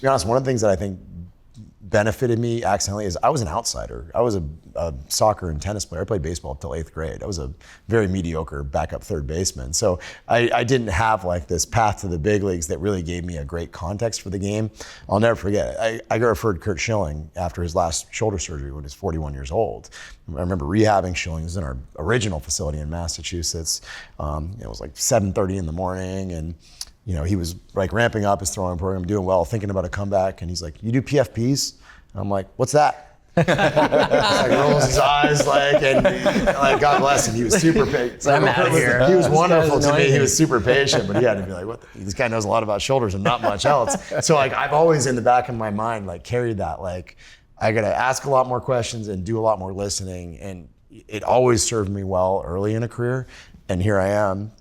be honest, one of the things that I think benefited me accidentally is I was an outsider. I was a soccer and tennis player. I played baseball until 8th grade. I was a very mediocre backup third baseman. So I didn't have like this path to the big leagues that really gave me a great context for the game. I'll never forget it. I got referred Kurt Schilling after his last shoulder surgery when he was 41 years old. I remember rehabbing Schilling. It was in our original facility in Massachusetts. It was like 7:30 in the morning, and he was like ramping up his throwing program, doing well, thinking about a comeback, and he's like, "You do PFPs?" And I'm like, "What's that?" Like rolls his eyes and God bless him, he was super patient. I'm out of here. He was wonderful to me. He was super patient, but he had to be like, "What? This guy knows a lot about shoulders and not much else." So I've always in the back of my mind carried that I got to ask a lot more questions and do a lot more listening, and it always served me well early in a career. And here I am,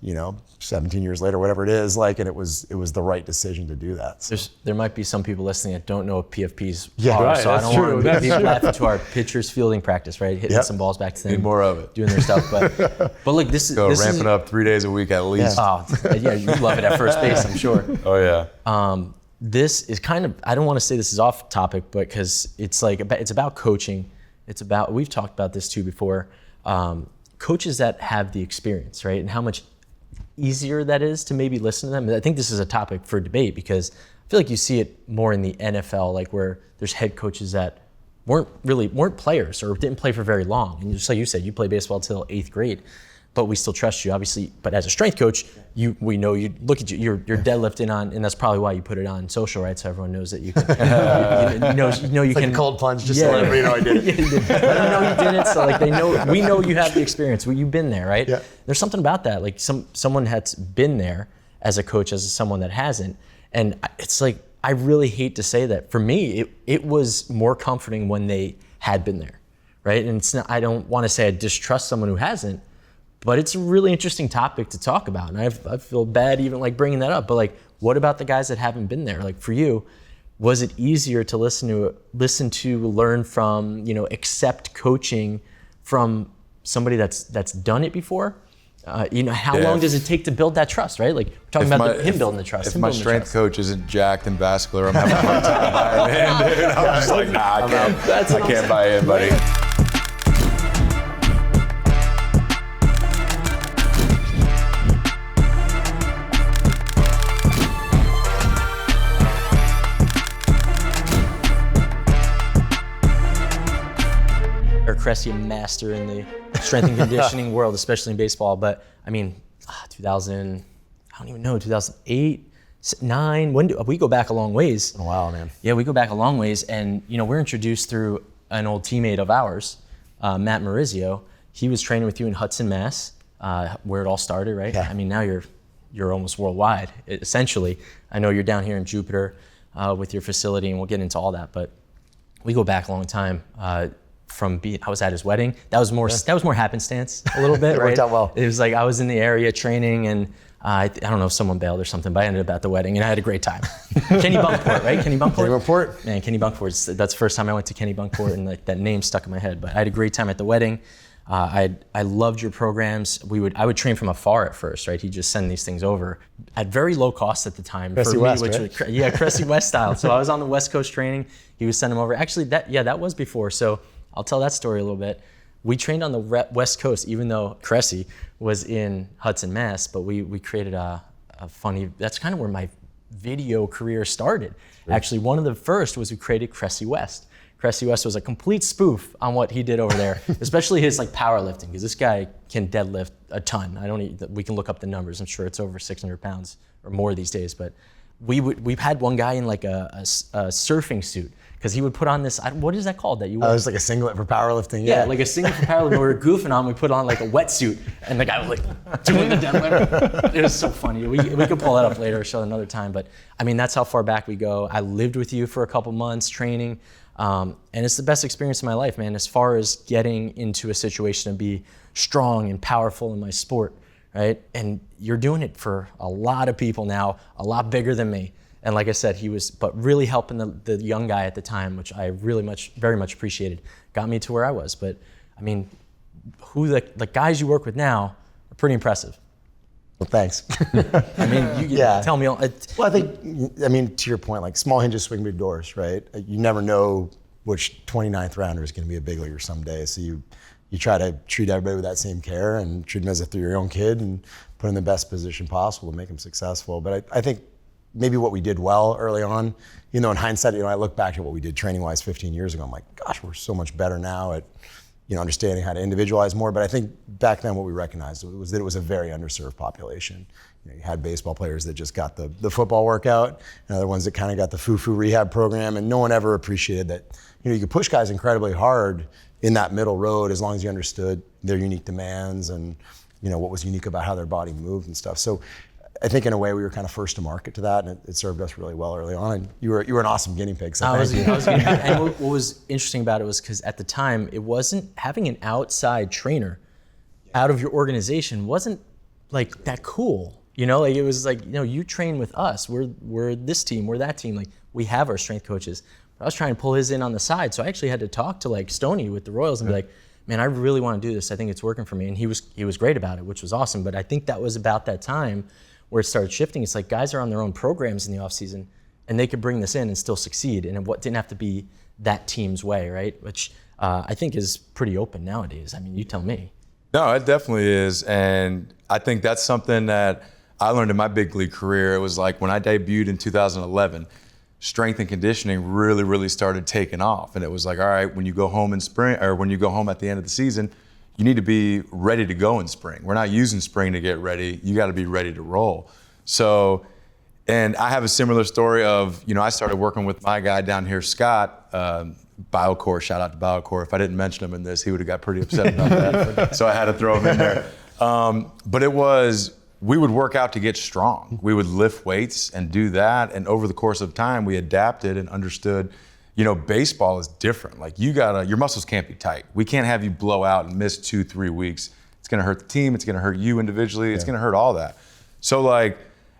17 years later, whatever it is, and it was the right decision to do that. So. There might be some people listening that don't know what PFPs are, right, so I don't want to be left to our pitchers fielding practice, right? Hitting some balls back to them. Need more of it. Doing their stuff, but look, this ramping up 3 days a week at least. Yeah. Oh, yeah, you love it at first base, I'm sure. Oh yeah. This is kind of, I don't want to say this is off topic, but because it's about coaching. We've talked about this too before. Coaches that have the experience, right? And how much easier that is to maybe listen to them. I think this is a topic for debate because I feel like you see it more in the NFL, where there's head coaches that weren't players or didn't play for very long. And just like you said, you play baseball till 8th grade, but we still trust you, obviously. But as a strength coach, we know you look at you're deadlifting on, and that's probably why you put it on social, right? So everyone knows that you can. You can. Like a cold plunge, just so everybody know I did it. You did it, so we know you have the experience. You've been there, right? Yeah. There's something about that, someone that's been there as a coach, as someone that hasn't, and it's I really hate to say that. For me, it was more comforting when they had been there, right? And it's not, I don't want to say I distrust someone who hasn't. But it's a really interesting topic to talk about, and I feel bad even bringing that up. But what about the guys that haven't been there? For you, was it easier to listen to, learn from, accept coaching from somebody that's done it before? How long does it take to build that trust, right? We're talking about him building the trust. If my strength coach isn't jacked and vascular, I'm having a hard time buying in. Dude. I'm just nah, I can't buy in, buddy. Eric Cressey, a master in the strength and conditioning world, especially in baseball. But 2000, I don't even know, 2008, 2009. We go back a long ways. Oh, wow, man. Yeah, we go back a long ways, and we're introduced through an old teammate of ours, Matt Maurizio. He was training with you in Hudson, Mass, where it all started, right? Yeah. Now you're almost worldwide, essentially. I know you're down here in Jupiter with your facility, and we'll get into all that, but we go back a long time. I was at his wedding. That was more happenstance a little bit, It right? worked out well. It was I was in the area training, and I don't know if someone bailed or something, but I ended up at the wedding, and I had a great time. Kenny Bunkport, right? Kenny Bunkport? Man, Kenny Bunkport. That's the first time I went to Kenny Bunkport, and that name stuck in my head. But I had a great time at the wedding. I loved your programs. I would train from afar at first, right? He'd just send these things over at very low cost at the time. Cressey West, right? Cressey West style. So I was on the West Coast training. He would send them over. Actually, that was before. So I'll tell that story a little bit. We trained on the West Coast, even though Cressey was in Hudson, Mass. But we created a funny. That's kind of where my video career started. Right. Actually, one of the first was we created Cressey West. Cressey West was a complete spoof on what he did over there, especially his powerlifting, because this guy can deadlift a ton. We can look up the numbers. I'm sure it's over 600 pounds or more these days. But we've had one guy in a surfing suit, because he would put on this, what is that called that you wear? It was like a singlet for powerlifting. Yeah, like a singlet for powerlifting. We were goofing on, we put on a wetsuit, and the guy was doing the deadlift. It was so funny. We could pull that up later or show another time, but that's how far back we go. I lived with you for a couple months training, and it's the best experience of my life, man, as far as getting into a situation to be strong and powerful in my sport, right? And you're doing it for a lot of people now, a lot bigger than me. And like I said, he was really helping the young guy at the time, which I very much appreciated. Got me to where I was. But who the guys you work with now are pretty impressive. Well, thanks. I mean, you tell me. Well, I think, to your point, like small hinges swing big doors, right? You never know which 29th rounder is going to be a big leaguer someday. So you try to treat everybody with that same care and treat them as if they're your own kid and put them in the best position possible to make them successful. But I think maybe what we did well early on, in hindsight, I look back at what we did training-wise 15 years ago. I'm like, gosh, we're so much better now at understanding how to individualize more. But I think back then what we recognized was that it was a very underserved population. You had baseball players that just got the football workout, and other ones that kind of got the foo-foo rehab program, and no one ever appreciated that. You could push guys incredibly hard in that middle road as long as you understood their unique demands and what was unique about how their body moved and stuff. So I think in a way we were kind of first to market to that, and it served us really well early on. And you were an awesome guinea pig. So and what was interesting about it was because at the time it wasn't having an outside trainer out of your organization wasn't like that cool. Like it was like you train with us. We're this team. We're that team. Like we have our strength coaches. But I was trying to pull his in on the side, so I actually had to talk to like Stoney with the Royals and be like, man, I really want to do this. I think it's working for me. And he was great about it, which was awesome. But I think that was about that time where it started shifting. It's like guys are on their own programs in the off season, and they could bring this in and still succeed. And it didn't have to be that team's way, right? Which I think is pretty open nowadays. I mean, you tell me. No, it definitely is. And I think that's something that I learned in my big league career. It was like when I debuted in 2011, strength and conditioning really, really started taking off. And it was like, all right, when you go home in spring, or when you go home at the end of the season, you need to be ready to go in spring. We're not using spring to get ready. You got to be ready to roll. So, and I have a similar story of, I started working with my guy down here, Scott, BioCore, shout out to BioCore. If I didn't mention him in this, he would have got pretty upset about that. So I had to throw him in there. But we would work out to get strong. We would lift weights and do that. And over the course of time, we adapted and understood, baseball is different. Like your muscles can't be tight. We can't have you blow out and miss 2-3 weeks. It's gonna hurt the team. It's gonna hurt you individually. It's gonna hurt all that. So like,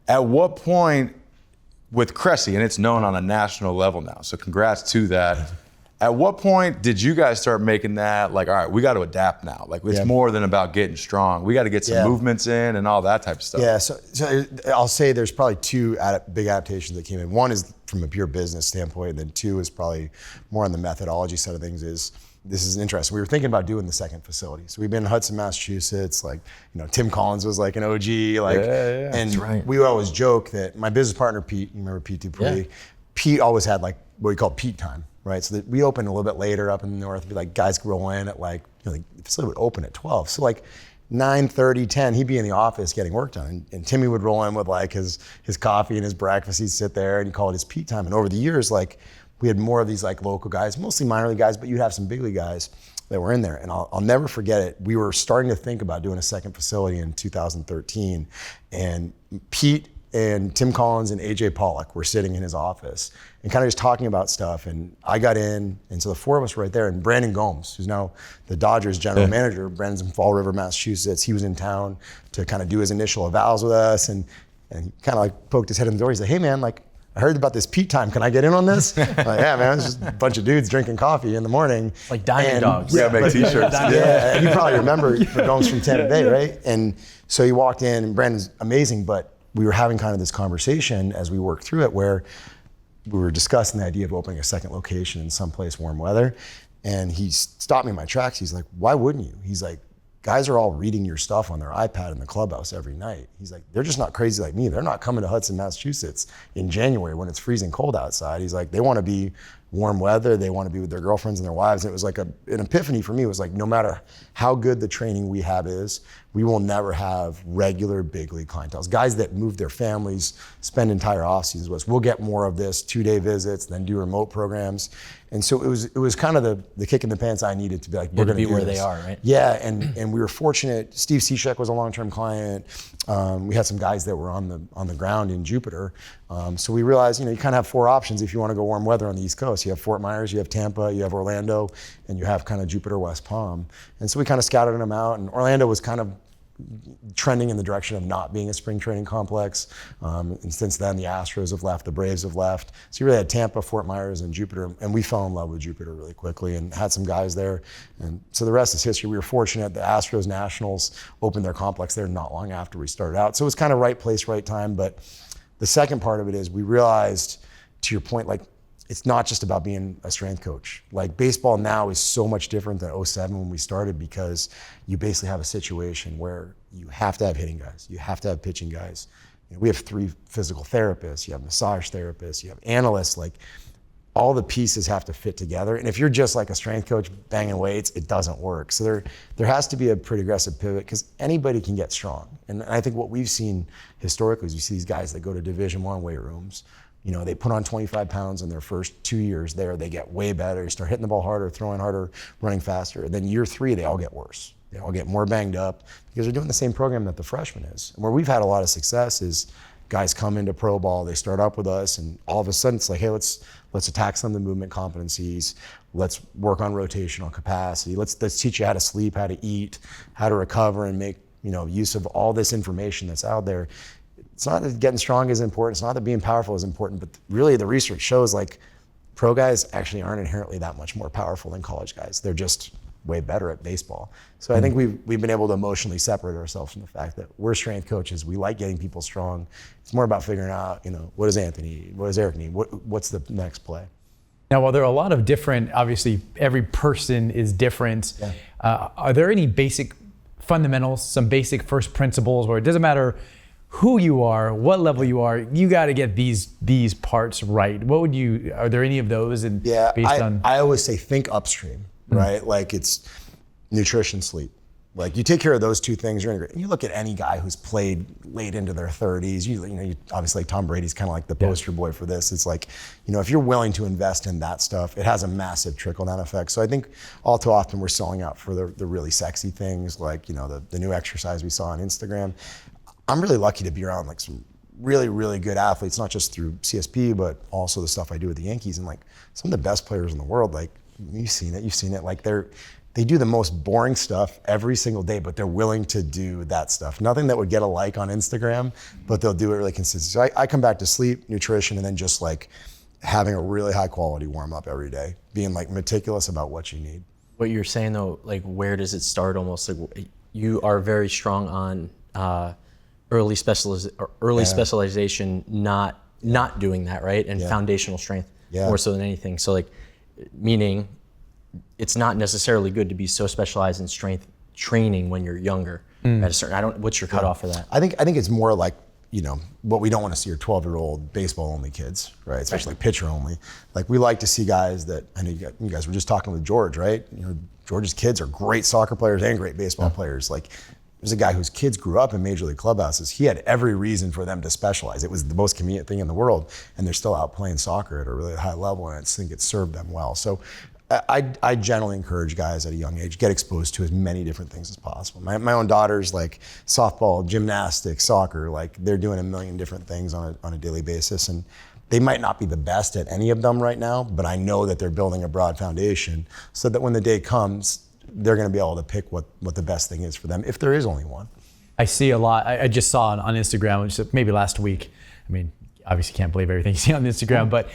at what point with Cressy, and it's known on a national level now, so congrats to that. At what point did you guys start making that like, all right, we got to adapt now? Like it's more than about getting strong. We got to get some movements in and all that type of stuff. Yeah, so I'll say there's probably two big adaptations that came in. One is from a pure business standpoint, and then two is probably more on the methodology side of things. This is interesting. We were thinking about doing the second facility. So we've been in Hudson, Massachusetts. Like, Tim Collins was like an OG. And that's right. We would always joke that my business partner, Pete, you remember Pete Dupree? Yeah. Pete always had like what we call Pete time. Right, so that we opened a little bit later up in the north. It'd be like guys could roll in at like, the facility would open at 12. So like 9:30, 10, he'd be in the office getting work done. And Timmy would roll in with like his coffee and his breakfast. He'd sit there and he'd call it his Pete time. And over the years, like we had more of these like local guys, mostly minor league guys, but you'd have some big league guys that were in there. And I'll never forget it. We were starting to think about doing a second facility in 2013. And Pete and Tim Collins and AJ Pollock were sitting in his office and kind of just talking about stuff. And I got in, and so the four of us were right there. And Brandon Gomes, who's now the Dodgers general manager, Brandon's in Fall River, Massachusetts. He was in town to kind of do his initial evals with us, and he kind of like poked his head in the door. He's like, "Hey man, like I heard about this Pete time. Can I get in on this?" I'm like, yeah, man, it's just a bunch of dudes drinking coffee in the morning. Like Diamond Dogs. Yeah, make t-shirts. Yeah, and you probably remember Gomes from Tampa Bay, right? And so he walked in, and Brandon's amazing, but we were having kind of this conversation as we worked through it where we were discussing the idea of opening a second location in someplace warm weather. And he stopped me in my tracks. He's like, "Why wouldn't you?" He's like, "Guys are all reading your stuff on their iPad in the clubhouse every night." He's like, "They're just not crazy like me. They're not coming to Hudson, Massachusetts in January when it's freezing cold outside." He's like, "They want to be warm weather. They want to be with their girlfriends and their wives." And it was like an epiphany for me. It was like, no matter how good the training we have is, we will never have regular big league clientele. Guys that move their families, spend entire off seasons with us. We'll get more of this 2-day visits, then do remote programs. And so it was kind of the kick in the pants I needed to be like, we're going to be where they are, right? Yeah, and we were fortunate. Steve Cishek was a long-term client. We had some guys that were on the ground in Jupiter. So we realized, you kind of have four options if you want to go warm weather on the East Coast. You have Fort Myers, you have Tampa, you have Orlando, and you have kind of Jupiter, West Palm. And so we kind of scouted them out. And Orlando was kind of trending in the direction of not being a spring training complex. And since then, the Astros have left, the Braves have left. So you really had Tampa, Fort Myers, and Jupiter. And we fell in love with Jupiter really quickly and had some guys there. And so the rest is history. We were fortunate. The Astros Nationals opened their complex there not long after we started out. So it was kind of right place, right time. But the second part of it is we realized, to your point, like, it's not just about being a strength coach. Like, baseball now is so much different than 07 when we started, because you basically have a situation where you have to have hitting guys, you have to have pitching guys. You know, we have 3 physical therapists, you have massage therapists, you have analysts. Like, all the pieces have to fit together. And if you're just like a strength coach banging weights, it doesn't work. So there has to be a pretty aggressive pivot, because anybody can get strong. And I think what we've seen historically is you see these guys that go to Division I weight rooms. You know, they put on 25 pounds in their first 2 years there. They get way better. You start hitting the ball harder, throwing harder, running faster. And then year 3, they all get worse. They all get more banged up because they're doing the same program that the freshman is. And where we've had a lot of success is guys come into pro ball, they start up with us, and all of a sudden it's like, hey, let's attack some of the movement competencies. Let's work on rotational capacity. Let's teach you how to sleep, how to eat, how to recover, and make, you know, use of all this information that's out there. It's not that getting strong is important. It's not that being powerful is important, but really the research shows like pro guys actually aren't inherently that much more powerful than college guys. They're just way better at baseball. So I think we've been able to emotionally separate ourselves from the fact that we're strength coaches. We like getting people strong. It's more about figuring out, you know, what does Anthony need? What does Eric need? What's the next play? Now, while there are a lot of different, obviously every person is different, are there any basic fundamentals, some basic first principles where it doesn't matter who you are, what level you are, you got to get these parts right? Are there any of those? And I always say think upstream, right? Like, it's nutrition, sleep. Like, you take care of those 2 things, you're in great. And you look at any guy who's played late into their 30s, you know, obviously like Tom Brady's kind of like the poster boy for this. It's like, you know, if you're willing to invest in that stuff, it has a massive trickle-down effect. So I think all too often we're selling out for the really sexy things, like, you know, the new exercise we saw on Instagram. I'm really lucky to be around like some really, really good athletes, not just through CSP, but also the stuff I do with the Yankees. And like, some of the best players in the world, like, you've seen it. Like, they do the most boring stuff every single day, but they're willing to do that stuff. Nothing that would get a like on Instagram, but they'll do it really consistently. So I come back to sleep, nutrition, and then just like having a really high quality warm up every day, being like meticulous about what you need. What you're saying though, like, where does it start? Almost like you are very strong on early specialization, not doing that, right? And foundational strength more so than anything. So like, meaning it's not necessarily good to be so specialized in strength training when you're younger at a certain, what's your cutoff for that? I think it's more like, you know, what we don't want to see are 12-year-old baseball only kids, right? Especially pitcher only. Like, we like to see guys that, I know you guys were just talking with George, right? You know, George's kids are great soccer players and great baseball players. Like, there's a guy whose kids grew up in major league clubhouses. He had every reason for them to specialize. It was the most convenient thing in the world, and they're still out playing soccer at a really high level, and I think it served them well. So I generally encourage guys at a young age, get exposed to as many different things as possible. My own daughter's like softball, gymnastics, soccer, like they're doing a million different things on a daily basis, and they might not be the best at any of them right now, but I know that they're building a broad foundation so that when the day comes, they're going to be able to pick what the best thing is for them, if there is only one. I see a lot. I just saw on Instagram, which maybe last week. I mean, obviously can't believe everything you see on Instagram, but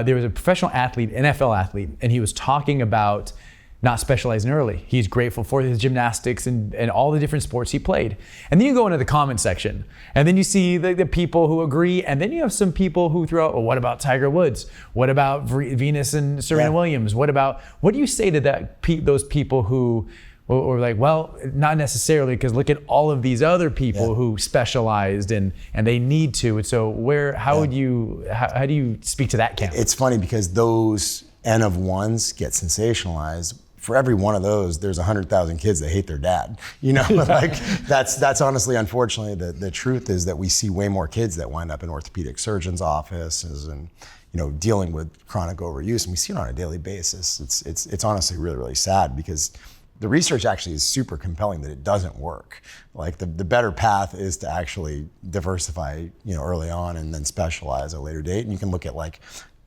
there was a professional athlete, NFL athlete, and he was talking about not specializing early. He's grateful for his gymnastics and all the different sports he played. And then you go into the comment section, and then you see the people who agree, and then you have some people who throw out, well, what about Tiger Woods? What about Venus and Serena Williams? What do you say to those people who or like, well, not necessarily, because look at all of these other people who specialized and they need to. And so how do you speak to that camp? It's funny because those N of ones get sensationalized. For every one of those, there's 100,000 kids that hate their dad. You know, like that's honestly, unfortunately, the truth is that we see way more kids that wind up in orthopedic surgeons' offices and, you know, dealing with chronic overuse, and we see it on a daily basis. It's honestly really, really sad because the research actually is super compelling that it doesn't work. Like the better path is to actually diversify, you know, early on and then specialize at a later date. And you can look at like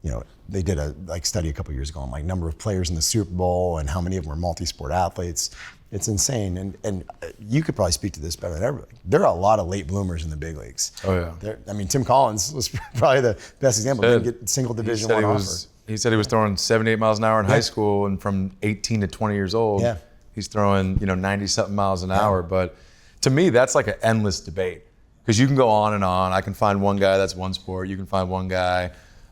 they did a study a couple years ago on like number of players in the Super Bowl and how many of them were multi-sport athletes. It's insane, and you could probably speak to this better than everybody. There are a lot of late bloomers in the big leagues. Oh yeah. Tim Collins was probably the best example. Didn't get single Division I offer. He said he was throwing 78 miles an hour in high school, and from 18 to 20 years old, he's throwing 90-something miles an hour. But to me, that's like an endless debate because you can go on and on. I can find one guy that's one sport. You can find one guy,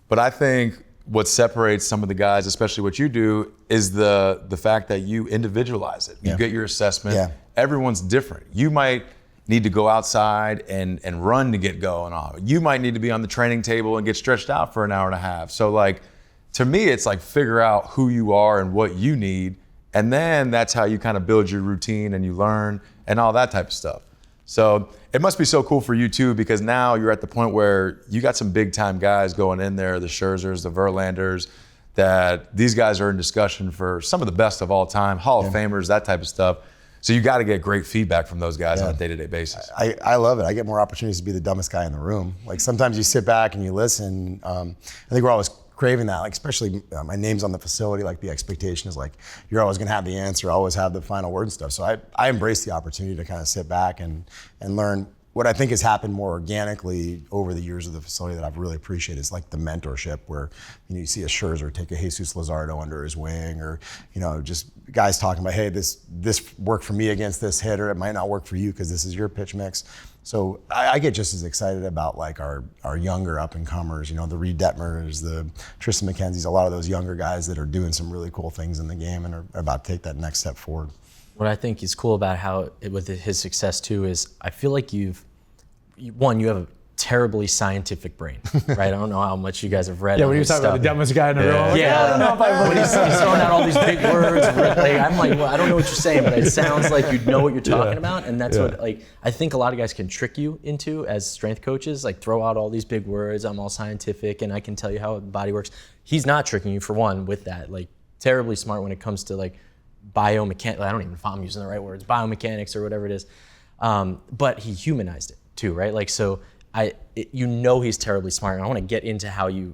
but I think what separates some of the guys, especially what you do, is the fact that you individualize it. You get your assessment. Yeah. Everyone's different. You might need to go outside and run to get going on. You might need to be on the training table and get stretched out for an hour and a half. So like, to me, it's like figure out who you are and what you need, and then that's how you kind of build your routine and you learn and all that type of stuff. So it must be so cool for you too, because now you're at the point where you got some big time guys going in there, the Scherzers, the Verlanders, that these guys are in discussion for some of the best of all time, Hall of Famers, that type of stuff. So you got to get great feedback from those guys on a day-to-day basis. I love it. I get more opportunities to be the dumbest guy in the room. Like sometimes you sit back and you listen. I think we're always craving that, like especially my name's on the facility, like the expectation is like you're always gonna have the answer, always have the final word and stuff. So I embrace the opportunity to kind of sit back and learn. What I think has happened more organically over the years of the facility that I've really appreciated is like the mentorship where you see a Scherzer take a Jesus Luzardo under his wing, or just guys talking about, hey, this worked for me against this hitter, it might not work for you because this is your pitch mix. So I get just as excited about like our younger up and comers, the Reed Detmers, the Tristan McKenzie's, a lot of those younger guys that are doing some really cool things in the game and are about to take that next step forward. What I think is cool about with his success too is I feel like you have a terribly scientific brain, right? I don't know how much you guys have read. Yeah, when he was talking about the dumbest guy in the room. Yeah, I don't know if when he's throwing out all these big words. I'm like, well, I don't know what you're saying, but it sounds like you know what you're talking about, and that's what I think a lot of guys can trick you into as strength coaches, like throw out all these big words. I'm all scientific, and I can tell you how the body works. He's not tricking you for one with that. Like terribly smart when it comes to like biomechanics. I don't even know if I'm using the right words, biomechanics or whatever it is. But he humanized it too, right? Like so. He's terribly smart, and I want to get into how you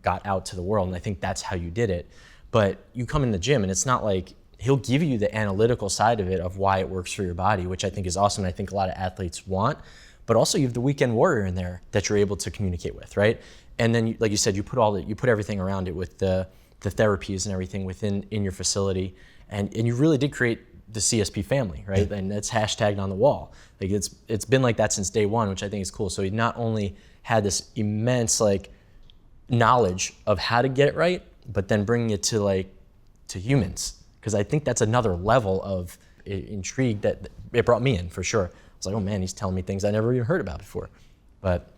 got out to the world, and I think that's how you did it. But you come in the gym, and it's not like he'll give you the analytical side of it of why it works for your body, which I think is awesome, and I think a lot of athletes want. But also you have the weekend warrior in there that you're able to communicate with, right? And then, like you said, you put everything around it with the therapies and everything in your facility, and you really did create the CSP family, right? And that's hashtagged on the wall. Like it's been like that since day one, which I think is cool. So he not only had this immense like knowledge of how to get it right, but then bringing it to humans. Because I think that's another level of intrigue that it brought me in for sure. I was like, oh man, he's telling me things I never even heard about before. But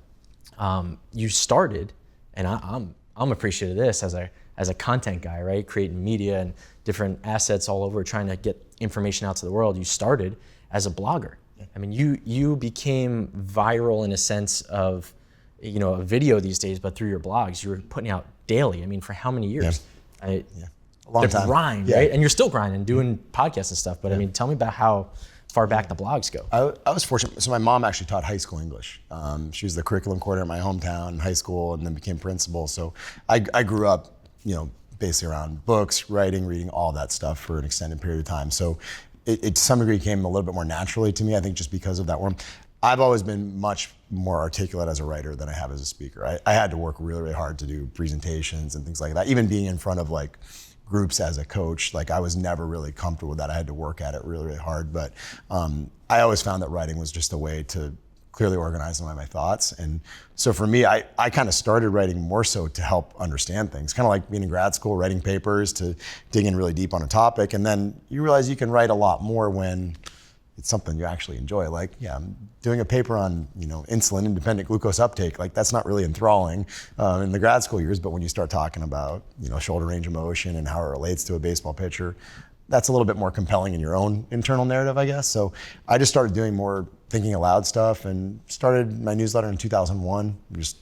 you started, and I'm appreciative of this as a content guy, right? Creating media and different assets all over, trying to get information out to the world. You started as a blogger. I mean, you became viral in a sense of, a video these days, but through your blogs, you were putting out daily. I mean, for how many years? A long time. Grind, right? And you're still grinding, doing podcasts and stuff. But I mean, tell me about how far back the blogs go. I was fortunate. So my mom actually taught high school English. She was the curriculum coordinator in my hometown in high school, and then became principal. So I grew up, basically around books, writing, reading, all that stuff for an extended period of time. So it to some degree came a little bit more naturally to me, I think just because of that worm. I've always been much more articulate as a writer than I have as a speaker. I had to work really, really hard to do presentations and things like that. Even being in front of like groups as a coach, like I was never really comfortable with that. I had to work at it really, really hard. But I always found that writing was just a way to clearly organize my thoughts. And so for me, I kind of started writing more so to help understand things, kind of like being in grad school, writing papers to dig in really deep on a topic. And then you realize you can write a lot more when it's something you actually enjoy. Like, I'm doing a paper on, insulin independent glucose uptake. Like that's not really enthralling in the grad school years, but when you start talking about, shoulder range of motion and how it relates to a baseball pitcher, that's a little bit more compelling in your own internal narrative, I guess. So I just started doing more thinking aloud stuff and started my newsletter in 2001. Just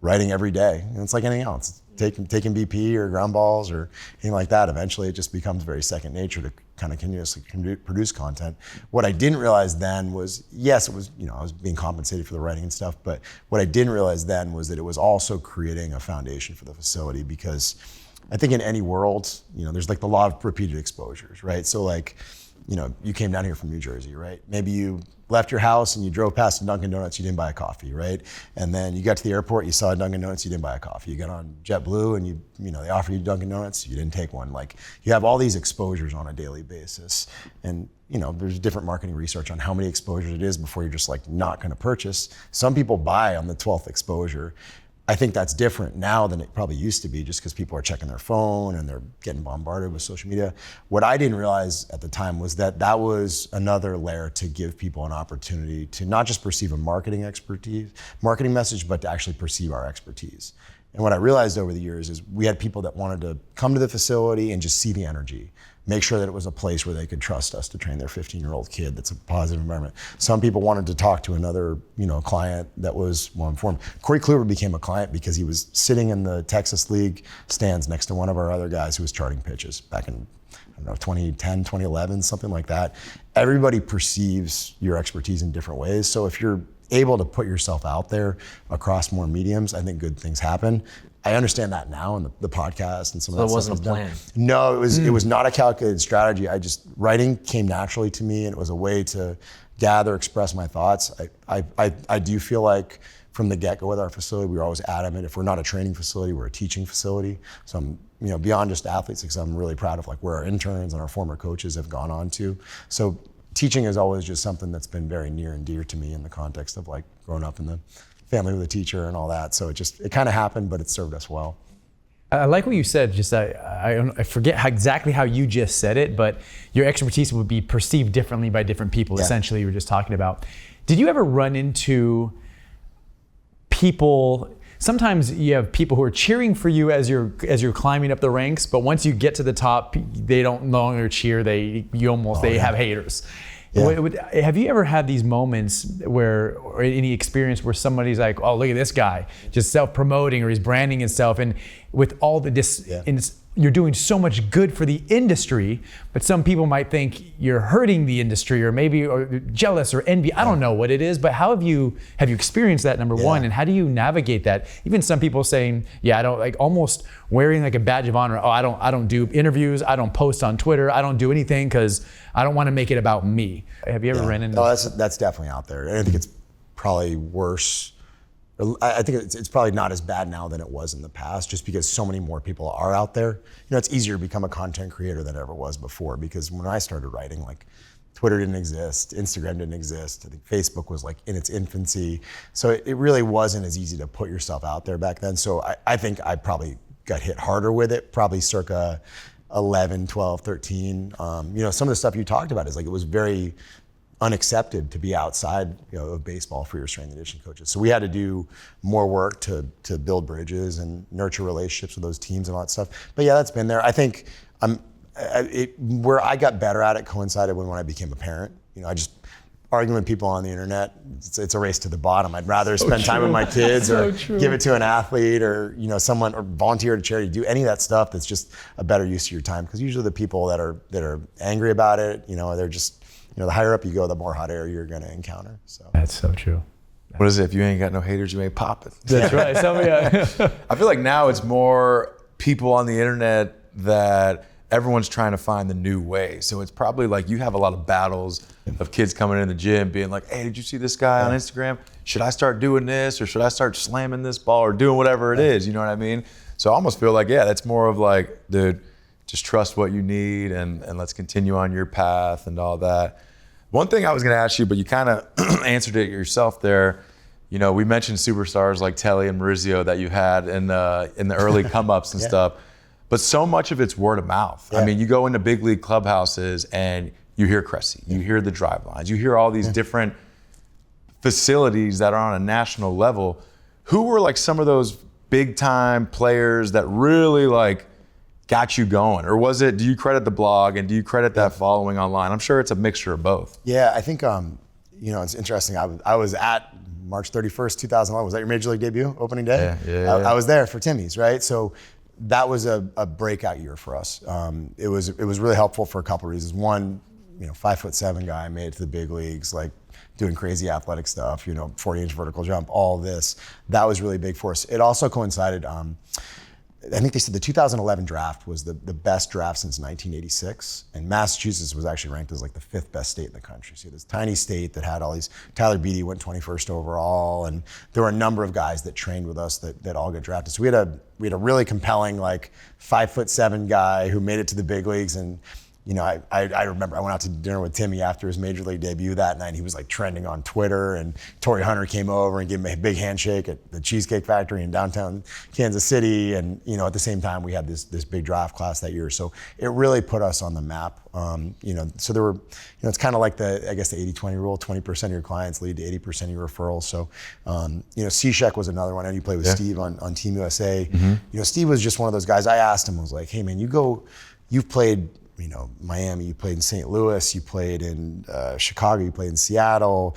writing every day. And it's like anything else. Taking BP or ground balls or anything like that, eventually it just becomes very second nature to kind of continuously produce content. What I didn't realize then was, yes, it was, I was being compensated for the writing and stuff, but what I didn't realize then was that it was also creating a foundation for the facility, because I think in any world, there's like the law of repeated exposures, right? So like, you came down here from New Jersey, right? Maybe you left your house and you drove past a Dunkin' Donuts, you didn't buy a coffee, right? And then you got to the airport, you saw a Dunkin' Donuts, you didn't buy a coffee. You got on JetBlue and they offered you Dunkin' Donuts, you didn't take one. Like, you have all these exposures on a daily basis. And there's different marketing research on how many exposures it is before you're just like not gonna purchase. Some people buy on the 12th exposure. I think that's different now than it probably used to be, just because people are checking their phone and they're getting bombarded with social media. What I didn't realize at the time was that was another layer to give people an opportunity to not just perceive a marketing message, but to actually perceive our expertise. And what I realized over the years is we had people that wanted to come to the facility and just see the energy, make sure that it was a place where they could trust us to train their 15-year-old kid that's a positive environment. Some people wanted to talk to another, client that was well informed. Corey Kluber became a client because he was sitting in the Texas League stands next to one of our other guys who was charting pitches back in, 2010, 2011, something like that. Everybody perceives your expertise in different ways. So if you're able to put yourself out there across more mediums, I think good things happen. I understand that now in the podcast and some of that stuff. So it wasn't a plan? No, it was not a calculated strategy. Writing came naturally to me, and it was a way to gather, express my thoughts. I do feel like from the get-go with our facility, we were always adamant, if we're not a training facility, we're a teaching facility. So I'm, beyond just athletes, because I'm really proud of like where our interns and our former coaches have gone on to. So teaching is always just something that's been very near and dear to me in the context of like growing up in the family with a teacher and all that. So it kind of happened, but it served us well. I like what you said. Just I forget exactly how you just said it, but your expertise would be perceived differently by different people. Yeah. Essentially, you were just talking about. Did you ever run into people? Sometimes you have people who are cheering for you as you're climbing up the ranks, but once you get to the top, they don't no longer cheer. They have haters. Yeah. Have you ever had these moments or any experience where somebody's like, oh, look at this guy, just self-promoting, or he's branding himself, and with all you're doing so much good for the industry, but some people might think you're hurting the industry, or jealous or envy. I don't know what it is, but how have you experienced that, number one, and how do you navigate that? Even some people saying, I don't, like almost wearing like a badge of honor. Oh, I don't do interviews. I don't post on Twitter. I don't do anything because I don't want to make it about me. Have you ever ran into? No, that's definitely out there. And I think it's probably worse. I think it's probably not as bad now than it was in the past, just because so many more people are out there. It's easier to become a content creator than it ever was before, because when I started writing, like Twitter didn't exist, Instagram didn't exist, I think Facebook was like in its infancy. So it really wasn't as easy to put yourself out there back then. So I think I probably got hit harder with it, probably circa 11, 12, 13. Some of the stuff you talked about is like, it was very unaccepted to be outside of baseball for your strength and conditioning coaches. So we had to do more work to build bridges and nurture relationships with those teams and all that stuff. But yeah, that's been there. I think where I got better at it coincided when I became a parent. I just arguing with people on the internet, it's a race to the bottom. I'd rather spend time with my kids or give it to an athlete or someone, or volunteer at a charity, do any of that stuff that's just a better use of your time. Because usually the people that are angry about it, they're just, the higher up you go, the more hot air you're going to encounter. So that's so true. What is it? If you ain't got no haters, you ain't popping. That's right. I feel like now it's more people on the internet that everyone's trying to find the new way. So it's probably like you have a lot of battles of kids coming in the gym being like, hey, did you see this guy on Instagram? Should I start doing this, or should I start slamming this ball, or doing whatever it is? You know what I mean? So I almost feel like, that's more of like, dude, just trust what you need and let's continue on your path and all that. One thing I was going to ask you, but you kind of answered it yourself there. We mentioned superstars like Telly and Mauricio that you had in the early come-ups and stuff, but so much of it's word of mouth. Yeah. I mean, you go into big league clubhouses and you hear Cressy, you hear the drive lines, you hear all these different facilities that are on a national level. Who were like some of those big time players that really like got you going? Or do you credit the blog and do you credit that following online? I'm sure it's a mixture of both. Yeah, I think, it's interesting. I was at March 31st, 2011. Was that your major league debut, opening day? Yeah. I was there for Timmy's, right? So that was a breakout year for us. It was really helpful for a couple of reasons. One, 5'7" guy made it to the big leagues, like doing crazy athletic stuff, 40-inch vertical jump, all this. That was really big for us. It also coincided, I think they said the 2011 draft was the best draft since 1986, and Massachusetts was actually ranked as like the 5th best state in the country. So this tiny state that had all these, Tyler Beatty went 21st overall, and there were a number of guys that trained with us that all got drafted. So we had a really compelling, like 5'7" guy who made it to the big leagues. And I remember I went out to dinner with Timmy after his major league debut that night. He was like trending on Twitter, and Torrey Hunter came over and gave him a big handshake at the Cheesecake Factory in downtown Kansas City. And at the same time, we had this big draft class that year. So it really put us on the map. So there were, it's kind of like the 80-20 rule. 20% of your clients lead to 80% of your referrals. So, Cishek was another one. I know you played with Steve on Team USA. Steve was just one of those guys. I asked him, I was like, hey man, you've played Miami, you played in St. Louis, you played in Chicago, you played in Seattle,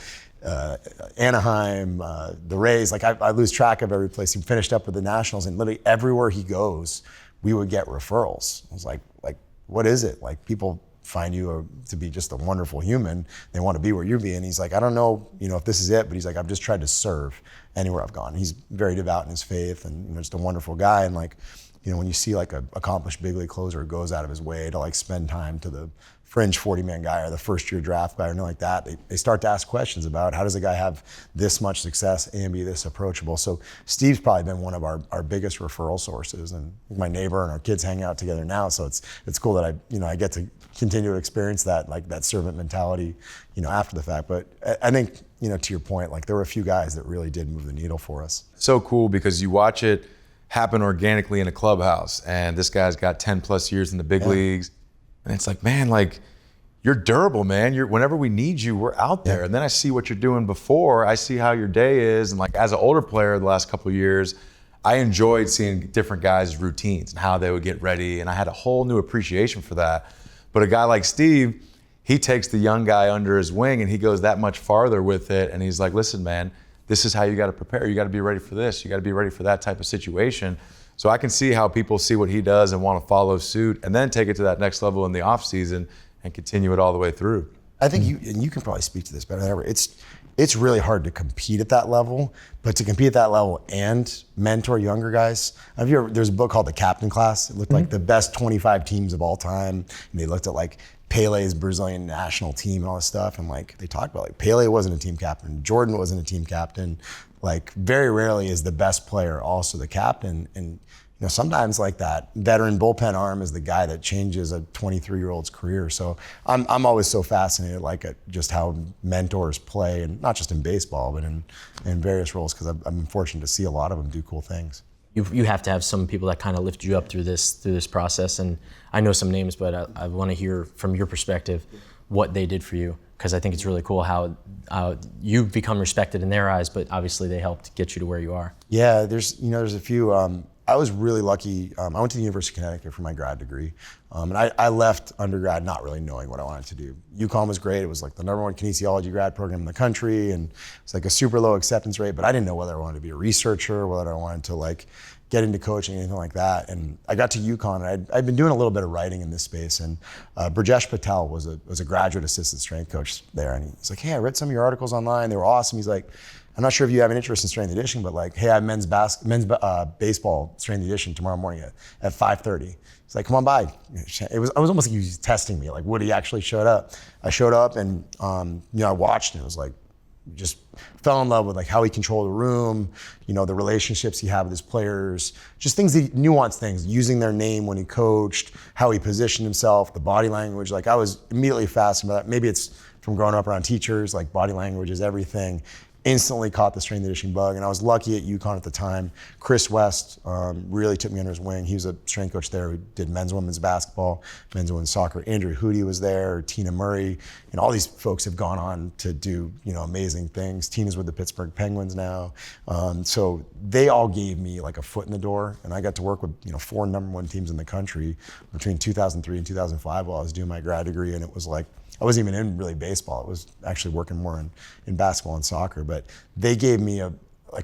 Anaheim, the Rays. Like I lose track of every place. He finished up with the Nationals, and literally everywhere he goes, we would get referrals. I was like, what is it? Like people find you to be just a wonderful human. They want to be where you're being. He's like, I don't know, if this is it, but he's like, I've just tried to serve anywhere I've gone. He's very devout in his faith, and just a wonderful guy. And like, when you see like an accomplished big league closer who goes out of his way to like spend time to the fringe 40-man guy or the first-year draft guy or anything like that, they start to ask questions about how does a guy have this much success and be this approachable. So Steve's probably been one of our biggest referral sources, and my neighbor and our kids hang out together now. So it's cool that I get to continue to experience that, like that servant mentality, after the fact. But I think, to your point, like there were a few guys that really did move the needle for us. So cool because you watch it happen organically in a clubhouse, and this guy's got 10 plus years in the big leagues, and it's like, man, like you're durable, man. Whenever we need you, we're out there. And then I see what you're doing before. I see how your day is, and like as an older player the last couple of years, I enjoyed seeing different guys' routines and how they would get ready, and I had a whole new appreciation for that. But a guy like Steve, he takes the young guy under his wing and he goes that much farther with it, and he's like, listen, man, this is how you got to prepare. You got to be ready for this. You got to be ready for that type of situation. So I can see how people see what he does and want to follow suit, and then take it to that next level in the off season and continue it all the way through. I think you can probably speak to this better than ever. It's really hard to compete at that level, but to compete at that level and mentor younger guys. There's a book called The Captain Class. It looked like the best 25 teams of all time, and they looked at like Pele's Brazilian national team and all this stuff, and like they talked about like Pele wasn't a team captain, Jordan wasn't a team captain. Like very rarely is the best player also the captain. And sometimes like that veteran bullpen arm is the guy that changes a 23-year-old's career. So I'm always so fascinated like at just how mentors play, and not just in baseball, but in various roles, because I've been fortunate to see a lot of them do cool things. You have to have some people that kind of lift you up through this process, and I know some names, but I want to hear from your perspective what they did for you, because I think it's really cool how you've become respected in their eyes, but obviously they helped get you to where you are. Yeah, there's a few. I was really lucky. I went to the University of Connecticut for my grad degree, and I left undergrad not really knowing what I wanted to do. UConn was great. It was like the #1 kinesiology grad program in the country, and it's like a super low acceptance rate, but I didn't know whether I wanted to be a researcher, whether I wanted to like get into coaching, anything like that. And I got to UConn, and I'd been doing a little bit of writing in this space, and Brajesh Patel was a graduate assistant strength coach there, and he's like, hey, I read some of your articles online. They were awesome. He's like, I'm not sure if you have an interest in strength and conditioning, but like, hey, I have men's baseball strength and conditioning tomorrow morning at 5:30. He's like, come on by. I was almost like he was testing me, like Woody actually showed up. I showed up, and I watched, and it was like, just fell in love with like how he controlled the room, the relationships he had with his players, just nuanced things, using their name when he coached, how he positioned himself, the body language. Like I was immediately fascinated by that. Maybe it's from growing up around teachers, like body language is everything. Instantly caught the strength and conditioning bug, and I was lucky at UConn at the time. Chris West really took me under his wing. He was a strength coach there who did men's, women's basketball, men's, women's soccer. Andrew Hootie was there, Tina Murray, and all these folks have gone on to do amazing things. Tina's with the Pittsburgh Penguins now. So they all gave me like a foot in the door, and I got to work with 4 #1 teams in the country between 2003 and 2005 while I was doing my grad degree, and it was like I wasn't even in really baseball. I was actually working more in basketball and soccer. But they gave me a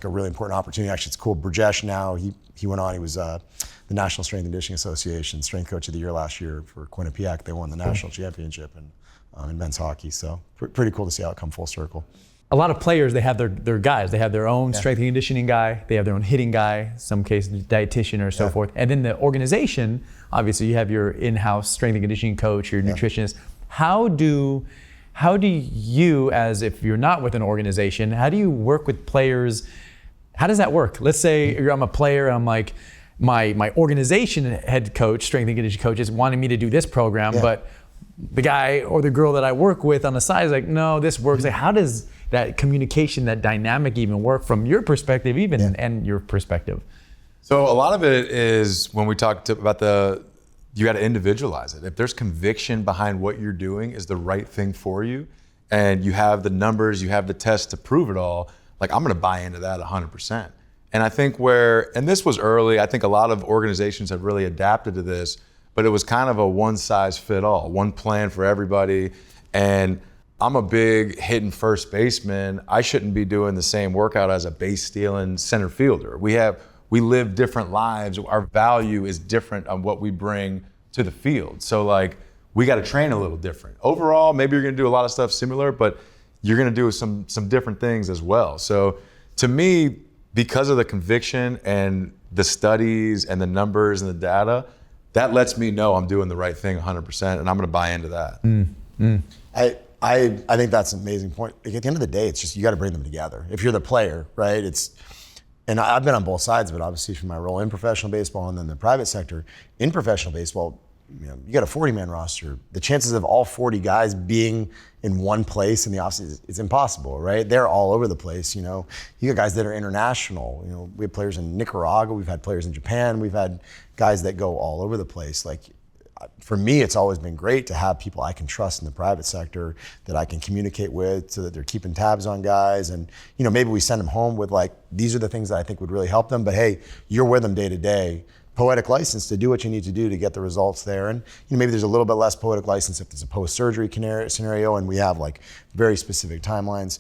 really important opportunity. Actually, it's cool. Burjesh now, he went on. He was the National Strength and Conditioning Association Strength Coach of the Year last year for Quinnipiac. They won the national championship in men's hockey. So pretty cool to see how it come full circle. A lot of players, they have their guys. They have their own strength and conditioning guy. They have their own hitting guy, some cases dietitian or so forth. And then the organization, obviously you have your in-house strength and conditioning coach, your nutritionist. How do you, as if you're not with an organization, how do you work with players? How does that work? Let's say I'm a player, I'm like, my organization head coach, strength and conditioning coach, is wanting me to do this program, but the guy or the girl that I work with on the side is like, no, this works. Like, how does that communication, that dynamic even work from your perspective and your perspective? So a lot of it is when we talked about you got to individualize it. If there's conviction behind what you're doing is the right thing for you, and you have the numbers, you have the tests to prove it all, like I'm going to buy into that 100%. And I think and this was early, I think a lot of organizations have really adapted to this, but it was kind of a one size fit all, one plan for everybody. And I'm a big hitting first baseman. I shouldn't be doing the same workout as a base stealing center fielder. We live different lives. Our value is different on what we bring to the field. So like, we got to train a little different. Overall, maybe you're going to do a lot of stuff similar, but you're going to do some different things as well. So to me, because of the conviction and the studies and the numbers and the data, that lets me know I'm doing the right thing 100%, and I'm going to buy into that. I think that's an amazing point. Like, at the end of the day, it's just you got to bring them together. If you're the player, right? And I've been on both sides of it, obviously, from my role in professional baseball and then the private sector. In professional baseball, you got a 40-man roster. The chances of all 40 guys being in one place in the offseason is impossible, right? They're all over the place. You got guys that are international. We have players in Nicaragua. We've had players in Japan. We've had guys that go all over the place. Like, for me, it's always been great to have people I can trust in the private sector that I can communicate with so that they're keeping tabs on guys. And, maybe we send them home with like, these are the things that I think would really help them. But hey, you're with them day to day. Poetic license to do what you need to do to get the results there. And maybe there's a little bit less poetic license if there's a post-surgery scenario and we have like very specific timelines.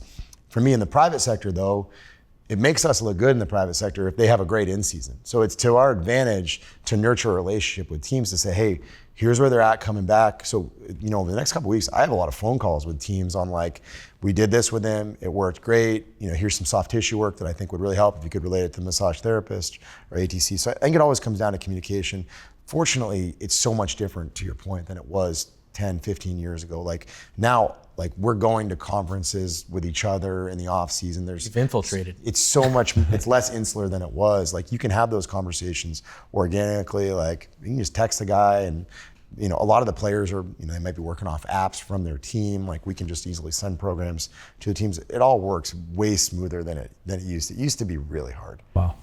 For me in the private sector though, it makes us look good in the private sector if they have a great in-season. So it's to our advantage to nurture a relationship with teams to say, hey, here's where they're at coming back. So, over the next couple of weeks, I have a lot of phone calls with teams on like, we did this with them, it worked great. Here's some soft tissue work that I think would really help if you could relate it to the massage therapist or ATC. So I think it always comes down to communication. Fortunately, it's so much different, to your point, than it was 10, 15 years ago. Like now, like we're going to conferences with each other in the off season. You've infiltrated. It's so much, it's less insular than it was. Like you can have those conversations organically. Like you can just text the guy and, a lot of the players are, they might be working off apps from their team. Like we can just easily send programs to the teams. It all works way smoother than it used to. It used to be really hard. Wow.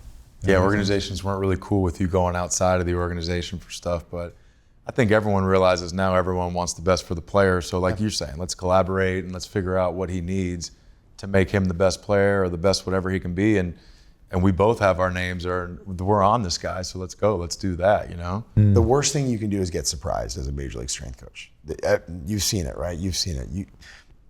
Yeah, organizations weren't really cool with you going outside of the organization for stuff, but I think everyone realizes now everyone wants the best for the player. So like you're saying, let's collaborate and let's figure out what he needs to make him the best player or the best whatever he can be. And we both have our names, or we're on this guy, so let's go, let's do that, The worst thing you can do is get surprised as a major league strength coach. You've seen it, right? You've seen it.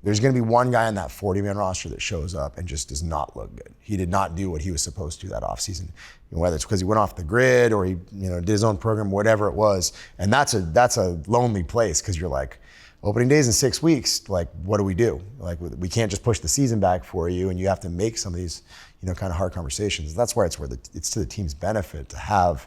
There's gonna be one guy on that 40-man roster that shows up and just does not look good. He did not do what he was supposed to that offseason. Whether it's because he went off the grid or he did his own program, whatever it was. And that's a lonely place because you're like, opening day's in 6 weeks, like what do we do? Like we can't just push the season back for you, and you have to make some of these kind of hard conversations. That's why it's to the team's benefit to have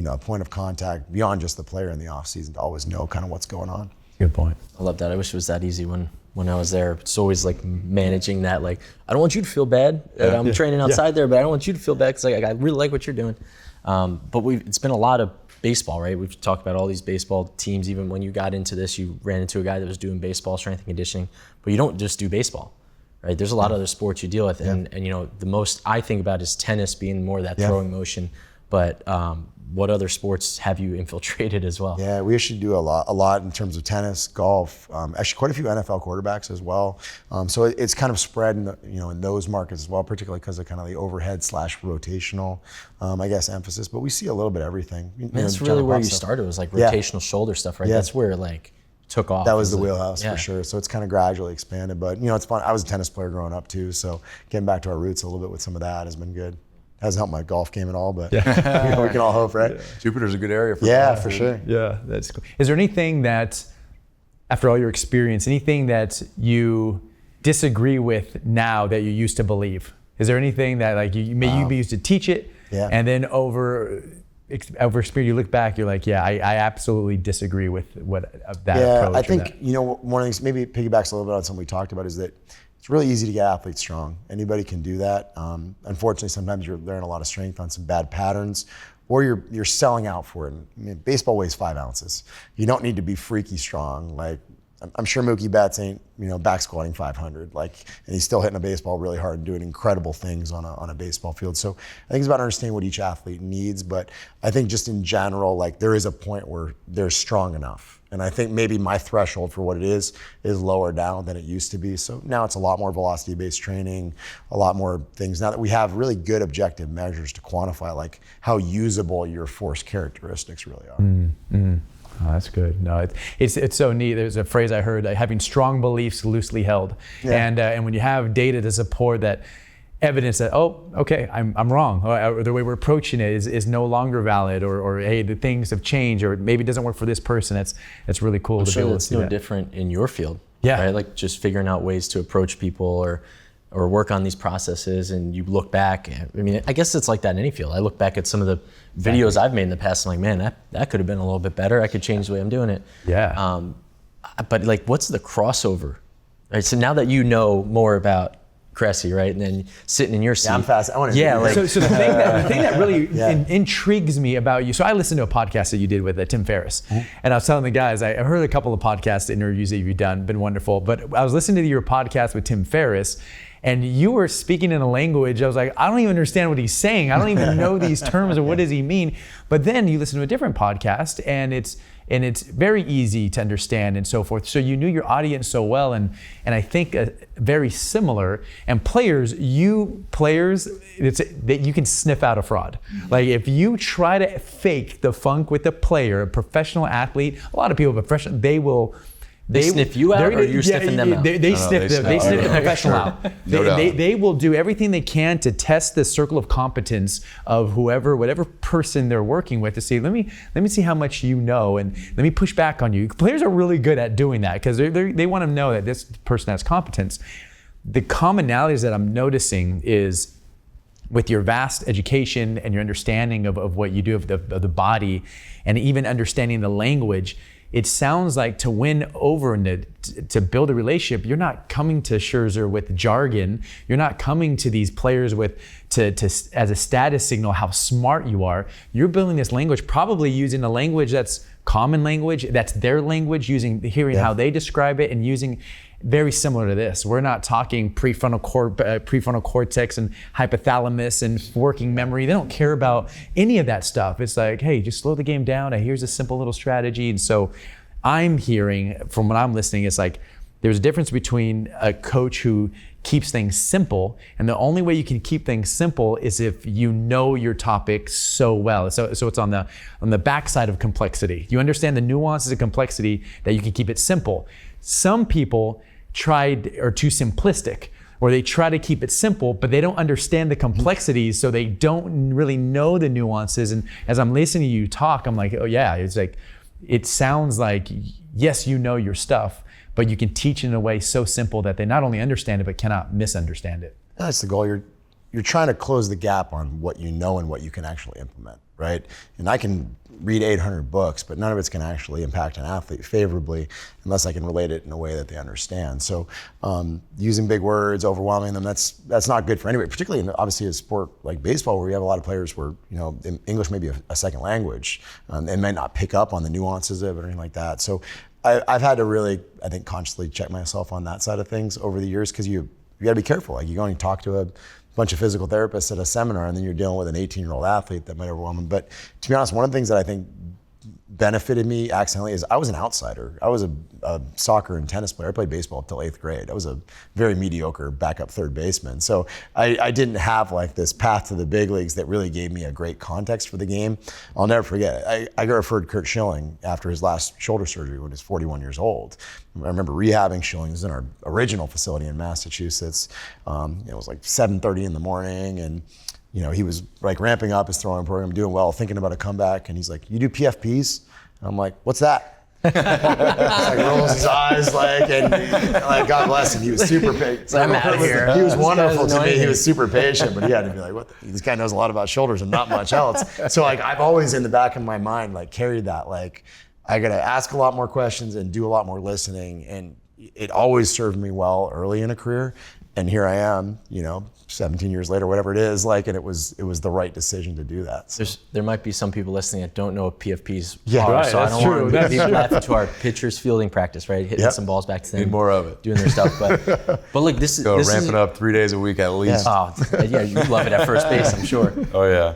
a point of contact beyond just the player in the off season to always know kind of what's going on. Good point. I love that. I wish it was that easy when I was there. It's always like managing that. Like, I don't want you to feel bad. I'm training outside there, but I don't want you to feel bad because I really like what you're doing. But it's been a lot of baseball, right? We've talked about all these baseball teams. Even when you got into this, you ran into a guy that was doing baseball, strength and conditioning. But you don't just do baseball, right? There's a lot of other sports you deal with. And the most I think about is tennis being more that throwing motion. But what other sports have you infiltrated as well? Yeah, we should do a lot in terms of tennis, golf, actually quite a few NFL quarterbacks as well. So it's kind of spread in those markets as well, particularly because of kind of the overhead / rotational, I guess, emphasis. But we see a little bit of everything. That's really where you started, was like rotational shoulder stuff, right? Yeah. That's where like took off. That was the like- wheelhouse yeah. for sure. So it's kind of gradually expanded, but it's fun. I was a tennis player growing up too, so getting back to our roots a little bit with some of that has been good. Hasn't helped my golf game at all, but we can all hope, right? Jupiter's a good area for Yeah, golf. for sure. Yeah, that's cool. Is there anything that, after all your experience, anything that you disagree with now that you used to believe? Is there anything that like you used to teach it, and then over experience you look back, you're like, yeah, I absolutely disagree with what that approach. I think one of these maybe piggybacks a little bit on something we talked about is that it's really easy to get athletes strong. Anybody can do that. Unfortunately, sometimes you're learning a lot of strength on some bad patterns, or you're selling out for it. I mean, baseball weighs 5 ounces. You don't need to be freaky strong. Like I'm sure Mookie Betts ain't back squatting 500, and he's still hitting a baseball really hard and doing incredible things on a baseball field. So I think it's about understanding what each athlete needs, but I think just in general, like there is a point where they're strong enough. And I think maybe my threshold for what it is lower down than it used to be. So now it's a lot more velocity-based training, a lot more things. Now that we have really good objective measures to quantify like how usable your force characteristics really are. Oh, that's good. No, it's so neat. There's a phrase I heard: having strong beliefs loosely held. Yeah. And when you have data to support that, evidence that okay, I'm wrong, or the way we're approaching it is no longer valid, or hey, the things have changed, or maybe it doesn't work for this person. It's really cool I'm to be sure able to that's see no that. different in your field. Yeah. Right? Like just figuring out ways to approach people or work on these processes, and you look back. I mean, I guess it's like that in any field. I look back at some of the videos I've made in the past, and I'm like, man, that could have been a little bit better. I could change the way I'm doing it. Yeah. But like, what's the crossover? Right. So now that you know more about Cressy, right, and then sitting in your seat. Yeah, I'm fast. I want to. Yeah, like So the thing that really intrigues me about you. So I listened to a podcast that you did with Tim Ferriss, and I was telling the guys I heard a couple of podcast interviews that you've done, been wonderful. But I was listening to your podcast with Tim Ferriss, and you were speaking in a language I was like, I don't even understand what he's saying. I don't even know these terms, or what does he mean? But then you listen to a different podcast, and it's very easy to understand and so forth. So you knew your audience so well, and I think very similar. And players, it's that you can sniff out a fraud. Like if you try to fake the funk with a player, a professional athlete, a lot of people, professional, they sniff you out, or you're sniffing them out? They sniff the professional out. They will do everything they can to test the circle of competence of whatever person they're working with, to say, let me see how much you know, and let me push back on you. Players are really good at doing that because they want to know that this person has competence. The commonalities that I'm noticing is with your vast education and your understanding of what you do of the body, and even understanding the language. It sounds like to win over and to build a relationship, you're not coming to Scherzer with jargon. You're not coming to these players as a status signal how smart you are. You're building this language, probably using a language that's common language, that's their language, hearing how they describe it, and using very similar to this. We're not talking prefrontal cortex and hypothalamus and working memory. They don't care about any of that stuff. It's like, hey, just slow the game down. Here's a simple little strategy. And so I'm hearing, from what I'm listening, it's like there's a difference between a coach who keeps things simple, and the only way you can keep things simple is if you know your topic so well. So it's on the backside of complexity. You understand the nuances of complexity that you can keep it simple. Some people are too simplistic, or they try to keep it simple, but they don't understand the complexities, so they don't really know the nuances. And as I'm listening to you talk, I'm like, oh yeah, it's like, it sounds like, yes, you know your stuff, but you can teach it in a way so simple that they not only understand it, but cannot misunderstand it. That's the goal. You're trying to close the gap on what you know and what you can actually implement, right? And I can read 800 books, but none of it's going to actually impact an athlete favorably unless I can relate it in a way that they understand. So using big words, overwhelming them, that's not good for anybody, particularly in obviously a sport like baseball, where we have a lot of players where English may be a second language, and might not pick up on the nuances of it or anything like that. So I've had to really, I think, consciously check myself on that side of things over the years, because you got to be careful. Like, you go and talk to a bunch of physical therapists at a seminar, and then you're dealing with an 18-year-old athlete that might overwhelm them. But to be honest, one of the things that I think benefited me accidentally is I was an outsider. I was a soccer and tennis player. I played baseball until 8th grade. I was a very mediocre backup third baseman. So I didn't have like this path to the big leagues that really gave me a great context for the game. I'll never forget, I got referred Kurt Schilling after his last shoulder surgery when he was 41 years old. I remember rehabbing Schilling. It was in our original facility in Massachusetts. It was like 7:30 in the morning, and he was like ramping up his throwing program, doing well, thinking about a comeback, and he's like, "You do PFPs?" And I'm like, "What's that?" Like rolls his eyes, and like, God bless him, he was super patient. I'm out of here. He was wonderful to me. He was super patient, but he had to be like, "What? This guy knows a lot about shoulders and not much else." So like, I've always in the back of my mind like carried that, like, I gotta ask a lot more questions and do a lot more listening, and it always served me well early in a career. And here I am, 17 years later, whatever it is, and it was the right decision to do that. So. There might be some people listening that don't know what PFPs Yeah, are, right, so I don't true, want that's people true. laughing to our pitchers fielding practice, right? Hitting some balls back to them. Need more of it. Doing their stuff, but look, this is Go this ramp is, it up 3 days a week at least. Oh, yeah, you love it at first base, I'm sure. Oh yeah.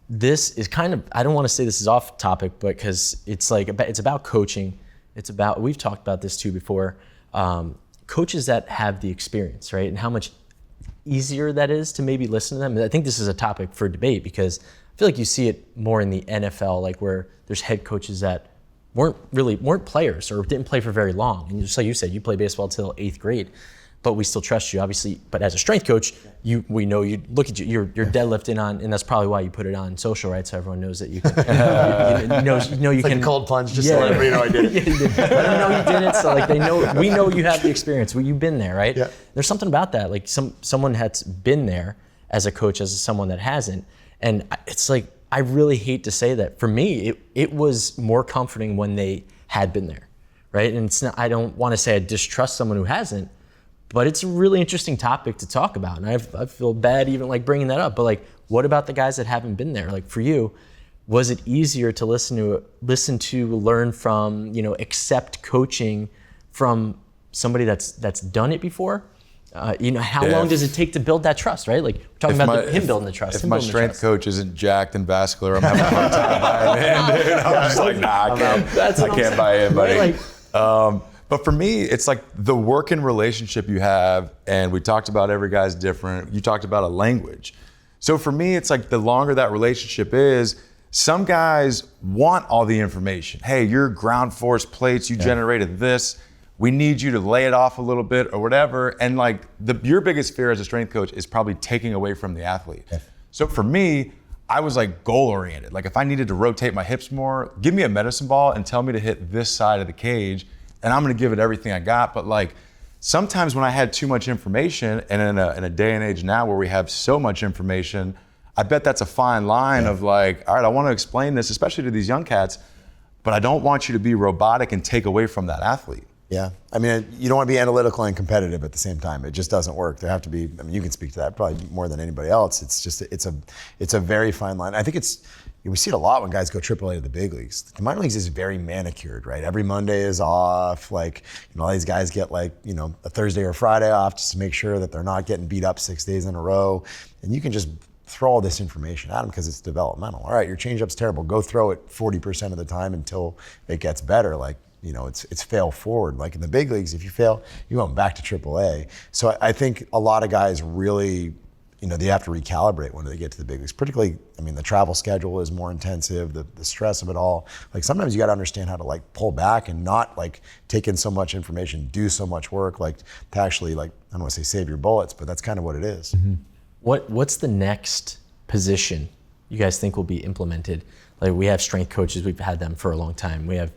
This is kind of, I don't want to say this is off topic, but because it's about coaching. We've talked about this too before. Coaches that have the experience, right? And how much easier that is to maybe listen to them. I think this is a topic for debate because I feel like you see it more in the NFL, like where there's head coaches that weren't players or didn't play for very long. And just like you said, you played baseball till 8th grade, but we still trust you, obviously. But as a strength coach, we know you look at you're deadlifting on, and that's probably why you put it on social, right? So everyone knows that you can. you It's like can a cold plunge, just to let everybody know I did it. Yeah, you did. Let them know you did it, so like we know you have the experience. You've been there, right? Yeah. There's something about that, like someone that's been there as a coach as someone that hasn't, and it's like I really hate to say that. For me, it was more comforting when they had been there, right? And it's not, I don't want to say I distrust someone who hasn't, but it's a really interesting topic to talk about, and I feel bad even like bringing that up. But like, what about the guys that haven't been there? Like for you, was it easier to listen to, learn from, accept coaching from somebody that's done it before? How long does it take to build that trust, right? Like we're talking about him building the trust. If my strength coach isn't jacked and vascular, I'm having a hard time buying in, dude. I'm just like, nah, I can't buy in, buddy. But for me, it's like the working relationship you have, and we talked about every guy's different. You talked about a language. So for me, it's like the longer that relationship is, some guys want all the information. Hey, your ground force plates, you generated this. We need you to lay it off a little bit or whatever. And like your biggest fear as a strength coach is probably taking away from the athlete. Yeah. So for me, I was like goal oriented. Like if I needed to rotate my hips more, give me a medicine ball and tell me to hit this side of the cage, and I'm gonna give it everything I got. But like sometimes when I had too much information, and in a day and age now where we have so much information, I bet that's a fine line of like, all right, I wanna explain this, especially to these young cats, but I don't want you to be robotic and take away from that athlete. Yeah, I mean, you don't want to be analytical and competitive at the same time. It just doesn't work. There have to be. I mean, you can speak to that probably more than anybody else. It's a very fine line. I think we see it a lot when guys go AAA to the big leagues. The minor leagues is very manicured, right? Every Monday is off. Like, all these guys get like, a Thursday or Friday off just to make sure that they're not getting beat up 6 days in a row. And you can just throw all this information at them because it's developmental. All right, your changeup's terrible. Go throw it 40% of the time until it gets better. Like, it's fail forward. Like in the big leagues, if you fail, you're going back to AAA. So I think a lot of guys really, they have to recalibrate when they get to the big leagues. Particularly, the travel schedule is more intensive, the stress of it all. Like sometimes you got to understand how to like pull back and not like take in so much information, do so much work, like to actually like, I don't want to say save your bullets, but that's kind of what it is. Mm-hmm. What's the next position you guys think will be implemented? Like we have strength coaches, we've had them for a long time. We have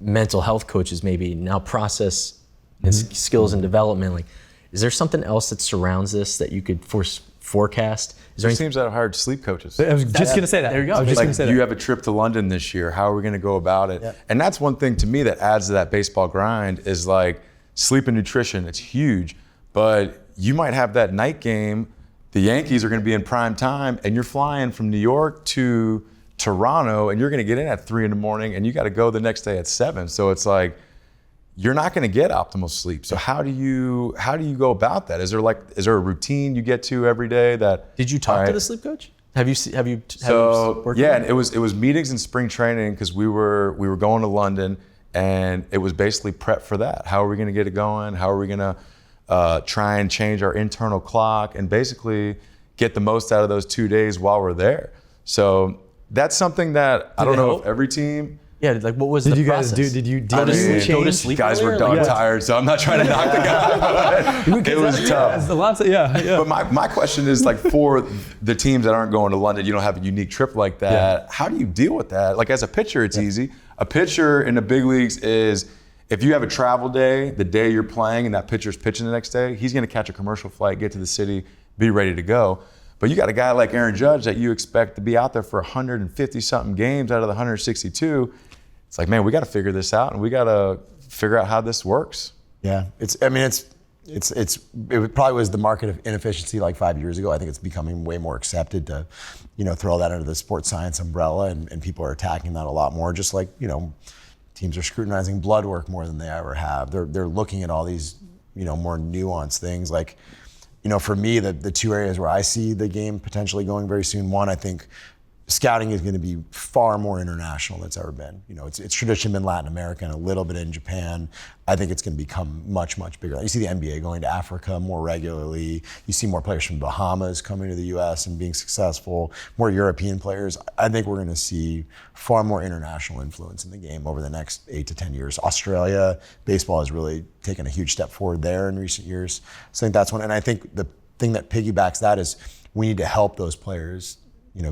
mental health coaches, maybe now process and skills and development. Like, is there something else that surrounds this that you could forecast? Is there It seems that I've hired sleep coaches. I was just going to say that. There you go. I was just Like going to say you that. have a trip to London this year. How are we going to go about it? Yeah. And that's one thing to me that adds to that baseball grind is like sleep and nutrition. It's huge, but you might have that night game. The Yankees are going to be in prime time, and you're flying from New York to Toronto, and you're going to get in at 3 a.m, and you got to go the next day at 7. So it's like you're not going to get optimal sleep. So how do you go about that? Is there a routine you get to every day that? Did you talk to the sleep coach? Have you So worked yeah, on and it was meetings in spring training because we were going to London, and it was basically prep for that. How are we going to get it going? How are we going to try and change our internal clock and basically get the most out of those 2 days while we're there? So that's something that I don't know if every team. Yeah, like what was Did the you guys process? do? Did you go to sleep? Go to sleep? Guys were earlier? dog Like, tired, so I'm not trying to knock the guy, but it was tough. But my question is, like, for the teams that aren't going to London, you don't have a unique trip like that. How do you deal with that? Like, as a pitcher, it's easy. A pitcher in the big leagues is, if you have a travel day, the day you're playing and that pitcher's pitching the next day, he's going to catch a commercial flight, get to the city, be ready to go. But you got a guy like Aaron Judge that you expect to be out there for 150 something games out of the 162. It's like, man, we got to figure this out, and we got to figure out how this works. Yeah, it probably was the market of inefficiency like 5 years ago. I think it's becoming way more accepted to, throw that under the sports science umbrella, and people are attacking that a lot more. Just like, teams are scrutinizing blood work more than they ever have. They're looking at all these, more nuanced things. Like, for me, the two areas where I see the game potentially going very soon. One, I think scouting is going to be far more international than it's ever been. It's traditionally been Latin America and a little bit in Japan. I think it's going to become much, much bigger. You see the NBA going to Africa more regularly. You see more players from Bahamas coming to the U.S. and being successful, more European players. I think we're going to see far more international influence in the game over the next 8 to 10 years. Australia, baseball has really taken a huge step forward there in recent years. So I think that's one. And I think the thing that piggybacks that is we need to help those players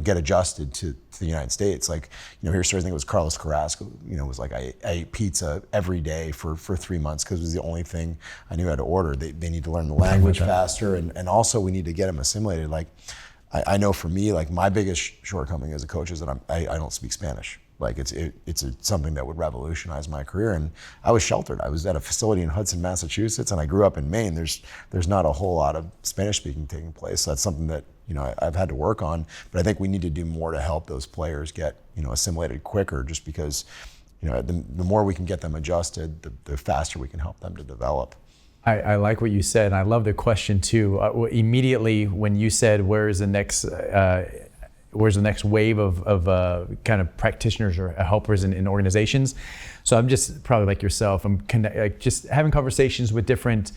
get adjusted to the United States. Like, here's, I think it was Carlos Carrasco, was like, I ate pizza every day for 3 months because it was the only thing I knew how to order. They need to learn the language faster, and also we need to get them assimilated. Like, I know for me, like, my biggest shortcoming as a coach is that I don't speak Spanish. Like, it's something that would revolutionize my career. And I was sheltered. I was at a facility in Hudson, Massachusetts, and I grew up in Maine. There's not a whole lot of Spanish speaking taking place. So that's something that I've had to work on. But I think we need to do more to help those players get assimilated quicker. Just because the more we can get them adjusted, the faster we can help them to develop. I like what you said, and I love the question too. Immediately when you said, "Where's the next wave of kind of practitioners or helpers in organizations?" So I'm just probably like yourself. I'm just having conversations with different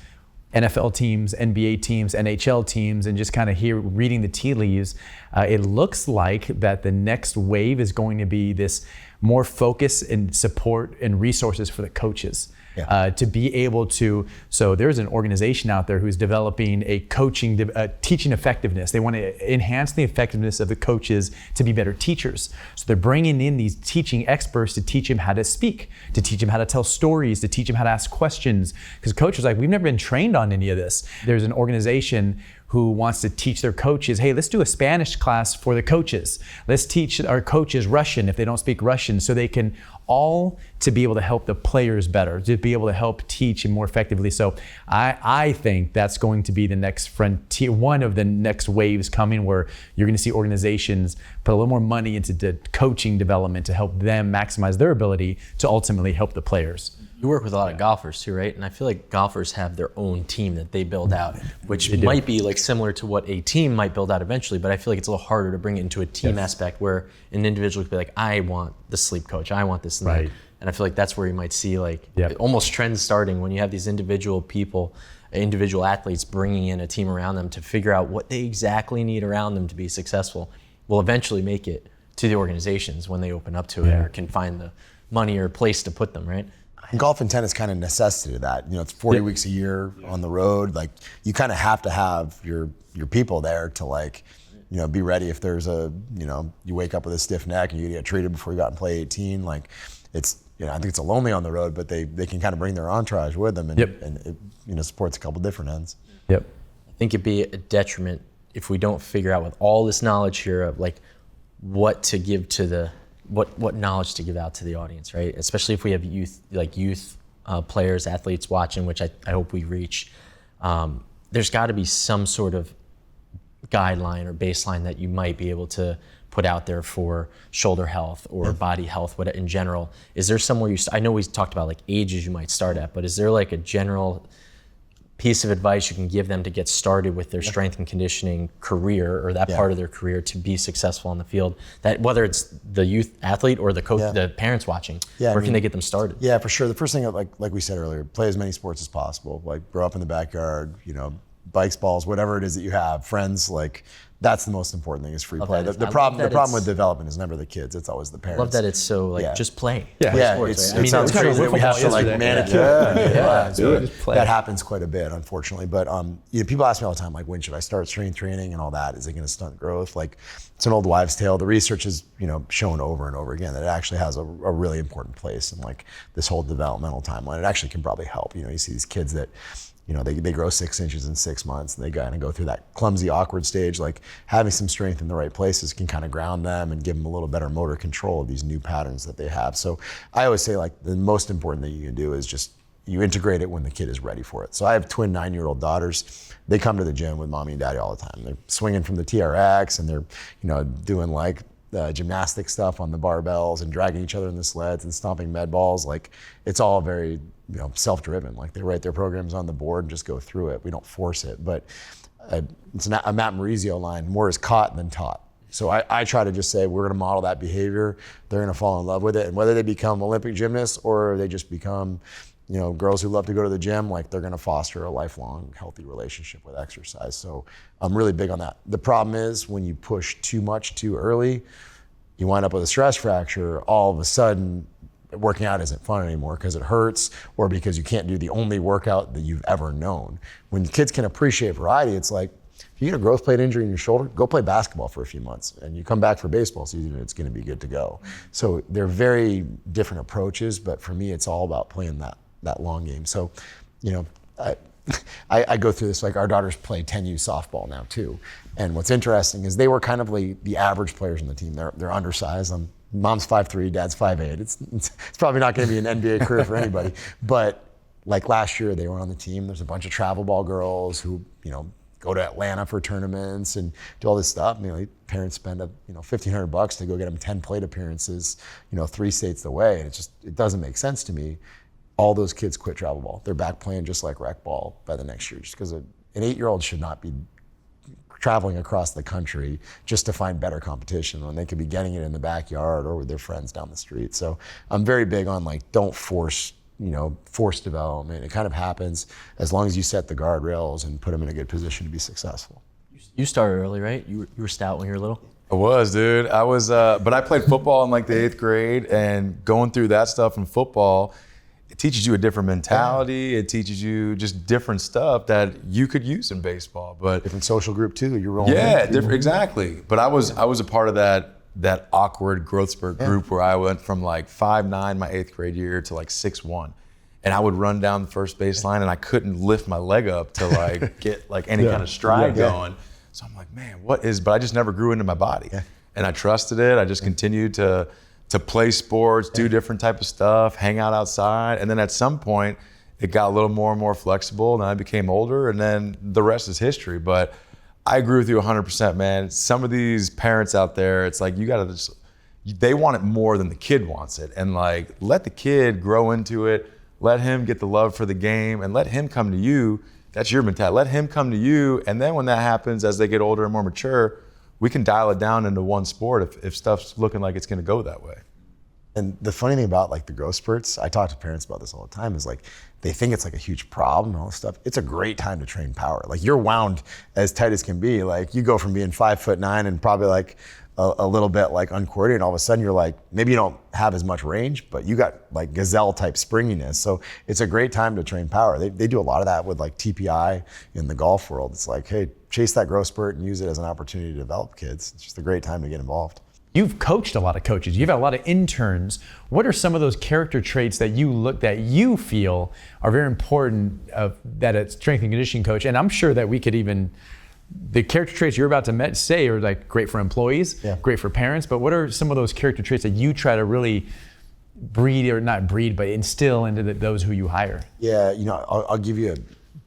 NFL teams, NBA teams, NHL teams, and just kind of reading the tea leaves. It looks like that the next wave is going to be this more focus and support and resources for the coaches. Yeah. To be able to, so there's an organization out there who's developing a teaching effectiveness. They want to enhance the effectiveness of the coaches to be better teachers. So they're bringing in these teaching experts to teach them how to speak, to teach them how to tell stories, to teach them how to ask questions. Because coaches are like, we've never been trained on any of this. There's an organization who wants to teach their coaches, hey, let's do a Spanish class for the coaches. Let's teach our coaches Russian if they don't speak Russian, so they can all to be able to help the players better, to be able to help teach and more effectively. So I think that's going to be the next frontier, one of the next waves coming, where you're going to see organizations put a little more money into the coaching development to help them maximize their ability to ultimately help the players. You work with a lot of golfers too, right? And I feel like golfers have their own team that they build out, which might be like similar to what a team might build out eventually, but I feel like it's a little harder to bring it into a team aspect where an individual could be like, I want the sleep coach, I want this and that. And I feel like that's where you might see like almost trends starting when you have these individual people, individual athletes bringing in a team around them to figure out what they exactly need around them to be successful will eventually make it to the organizations when they open up to it or can find the money or place to put them, right? Golf and tennis kind of necessitated that. It's 40 weeks a year on the road. Like, you kind of have to have your people there to, like, be ready if there's you wake up with a stiff neck and you get treated before you got and play 18. Like, it's, I think it's lonely on the road, but they can kind of bring their entourage with them, and it supports a couple different ends. I think it'd be a detriment if we don't figure out with all this knowledge here of like what to give to what knowledge to give out to the audience, right? Especially if we have youth players, athletes watching, which I hope we reach. There's got to be some sort of guideline or baseline that you might be able to put out there for shoulder health or body health, what in general. Is there somewhere I know we talked about like ages you might start at, but is there like a general piece of advice you can give them to get started with their strength and conditioning career, or that part of their career, to be successful on the field? That whether it's the youth athlete or the coach, the parents watching, where can they get them started? Yeah, for sure. The first thing, like we said earlier, play as many sports as possible. Like grow up in the backyard, bikes, balls, whatever it is that you have, friends, like that's the most important thing is free play. The problem with development is never the kids, it's always the parents. I love that it's so like just play. Yeah, sports, it sounds crazy that we have to like manage it. Play. That happens quite a bit, unfortunately. But people ask me all the time, like, when should I start strength training and all that? Is it going to stunt growth? Like, it's an old wives' tale. The research has shown over and over again that it actually has a really important place in like this whole developmental timeline. It actually can probably help. You see these kids that they grow 6 inches in 6 months, and they kind of go through that clumsy, awkward stage. Like having some strength in the right places can kind of ground them and give them a little better motor control of these new patterns that they have. So I always say, like, the most important thing you can do is just you integrate it when the kid is ready for it. So I have twin 9-year-old daughters. They come to the gym with mommy and daddy all the time. They're swinging from the TRX, and they're doing like gymnastic stuff on the barbells and dragging each other in the sleds and stomping med balls. Like, it's all very self-driven. Like, they write their programs on the board and just go through it. We don't force it. But it's a Matt Maurizio line: more is caught than taught. So I try to just say, we're going to model that behavior. They're going to fall in love with it. And whether they become Olympic gymnasts or they just become girls who love to go to the gym, like, they're going to foster a lifelong healthy relationship with exercise. So I'm really big on that. The problem is when you push too much too early, you wind up with a stress fracture. All of a sudden, working out isn't fun anymore because it hurts, or because you can't do the only workout that you've ever known. When kids can appreciate variety, it's like, if you get a growth plate injury in your shoulder, go play basketball for a few months, and you come back for baseball season, it's going to be good to go. So they're very different approaches, but for me, it's all about playing that long game. So, I go through this, like, our daughters play 10U softball now too. And what's interesting is they were kind of like the average players on the team. They're undersized. Mom's 5'3", dad's 5'8". It's probably not going to be an NBA career for anybody. But like last year, they were on the team. There's a bunch of travel ball girls who, go to Atlanta for tournaments and do all this stuff. Parents spend $1,500 to go get them 10 plate appearances, 3 states away. And it doesn't make sense to me. All those kids quit travel ball. They're back playing just like rec ball by the next year, just because an 8-year-old should not be traveling across the country just to find better competition when they could be getting it in the backyard or with their friends down the street. So I'm very big on, like, don't force development. It kind of happens as long as you set the guardrails and put them in a good position to be successful. You started early, right? You were stout when you were little? I was, dude. I was, but I played football in like the 8th grade, and going through that stuff in football, it teaches you a different mentality. It teaches you just different stuff that you could use in baseball. But different social group too. You're rolling. Yeah, different, exactly. But I was a part of that awkward growth spurt group where I went from like 5'9" my 8th grade year to like 6'1", and I would run down the first baseline and I couldn't lift my leg up to like get like any kind of stride going. So I'm like, man, but I just never grew into my body, and I trusted it. I just continued to play sports, do different type of stuff, hang out outside. And then at some point, it got a little more and more flexible, and I became older, and then the rest is history. But I agree with you 100%, man. Some of these parents out there, it's like, they want it more than the kid wants it. And like, let the kid grow into it, let him get the love for the game, and let him come to you. That's your mentality. Let him come to you, and then when that happens, as they get older and more mature, we can dial it down into one sport if stuff's looking like it's going to go that way. And the funny thing about like the growth spurts, I talk to parents about this all the time, is like they think it's like a huge problem and all this stuff. It's a great time to train power. Like, you're wound as tight as can be. Like, you go from being 5'9" and probably like a little bit like uncoordinated, and all of a sudden you're like, maybe you don't have as much range, but you got like gazelle type springiness. So it's a great time to train power. They do a lot of that with like TPI in the golf world. It's like, hey, chase that growth spurt and use it as an opportunity to develop kids. It's just a great time to get involved. You've coached a lot of coaches. You've had a lot of interns. What are some of those character traits that you feel are very important that a strength and conditioning coach? And I'm sure that we could even, the character traits you're about to say are like great for employees, great for parents. But what are some of those character traits that you try to really breed, or not breed, but instill into those who you hire? Yeah, I'll give you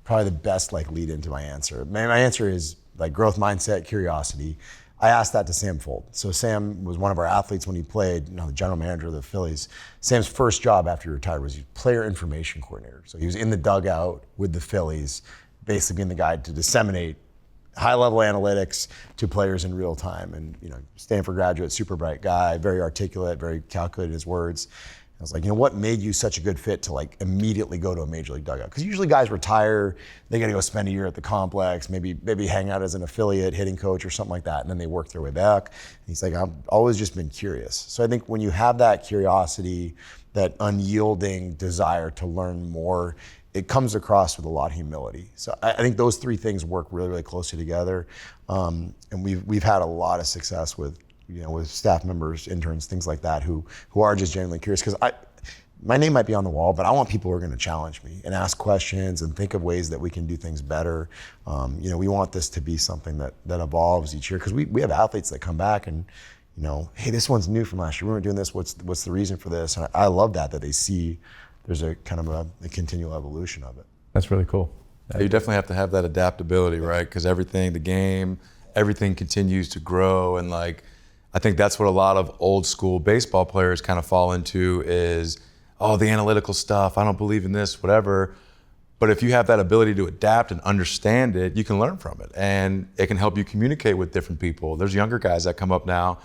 probably the best like lead into my answer. My answer is like growth mindset, curiosity. I asked that to Sam Fold. So Sam was one of our athletes when he played, the general manager of the Phillies. Sam's first job after he retired was player information coordinator. So he was in the dugout with the Phillies, basically being the guy to disseminate high-level analytics to players in real time. And Stanford graduate, super bright guy, very articulate, very calculated in his words. I was like, what made you such a good fit to like immediately go to a major league dugout? Because usually guys retire, they got to go spend a year at the complex, maybe hang out as an affiliate hitting coach or something like that, and then they work their way back. And he's like, I've always just been curious. So I think when you have that curiosity, that unyielding desire to learn more, it comes across with a lot of humility. So I think those three things work really, really closely together. And we've had a lot of success with staff members, interns, things like that, who are just genuinely curious. Because my name might be on the wall, but I want people who are going to challenge me and ask questions and think of ways that we can do things better. We want this to be something that evolves each year, because we have athletes that come back and, hey, this one's new from last year. We weren't doing this. What's the reason for this? And I love that they see there's a kind of a continual evolution of it. That's really cool. You definitely have to have that adaptability, right? Because the game, everything continues to grow. And like, I think that's what a lot of old school baseball players kind of fall into is, oh, the analytical stuff, I don't believe in this, whatever. But if you have that ability to adapt and understand it, you can learn from it. And it can help you communicate with different people. There's younger guys that come up now,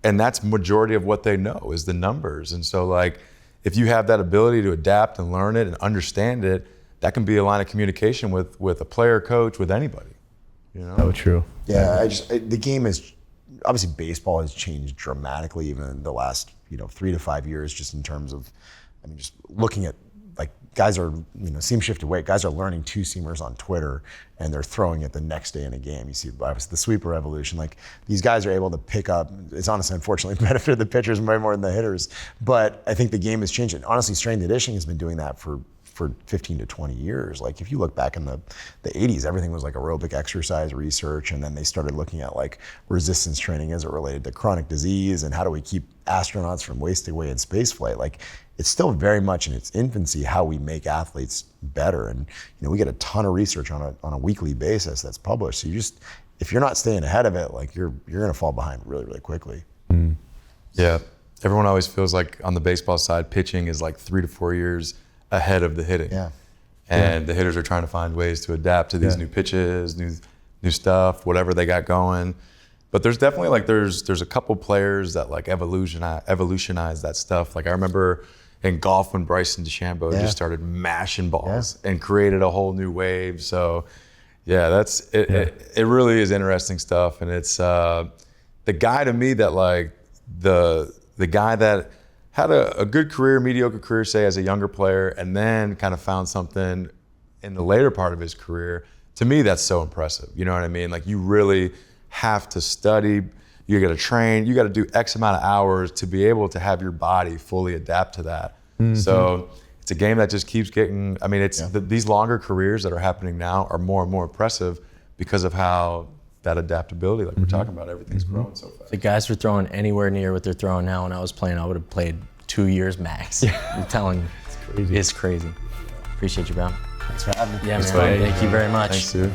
and that's majority of what they know is the numbers. And so like, if you have that ability to adapt and learn it and understand it, that can be a line of communication with a player, coach, with anybody. So true. Yeah, the game is, obviously baseball has changed dramatically even in the last 3 to 5 years, just in terms of, just looking at, like, guys are, seam shifted weight, guys are learning two seamers on Twitter and they're throwing it the next day in a game. You see obviously the sweeper revolution, like these guys are able to pick up, it's honestly unfortunately benefited the pitchers way more than the hitters, but I think the game has changed. And honestly, strength and conditioning has been doing that for 15 to 20 years. Like if you look back in the 80s, everything was like aerobic exercise research, and then they started looking at like resistance training as it related to chronic disease and how do we keep astronauts from wasting away in space flight. Like it's still very much in its infancy how we make athletes better. And we get a ton of research on a weekly basis that's published. So if you're not staying ahead of it, like you're gonna fall behind really, really quickly. Yeah, everyone always feels like on the baseball side, pitching is like 3 to 4 years ahead of the hitting. Yeah. And the hitters are trying to find ways to adapt to these new pitches, new stuff, whatever they got going. But there's definitely like there's a couple players that like evolutionize that stuff. Like I remember in golf when Bryson DeChambeau just started mashing balls and created a whole new wave. So yeah, that's it. It really is interesting stuff. And it's the guy to me that like the guy that had a good career, mediocre career, say as a younger player, and then kind of found something in the later part of his career. To me, that's so impressive. You know what I mean? Like you really have to study, you got to train, you got to do X amount of hours to be able to have your body fully adapt to that. So it's a game that just keeps getting, these longer careers that are happening now are more and more impressive because of how that adaptability, like we're talking about, everything's growing so fast. The guys were throwing anywhere near what they're throwing now. When I was playing, I would have played 2 years max. I'm telling you, it's crazy. Appreciate you, bro. Thanks for having me. Yeah, man. Thank you very much. Thanks, dude.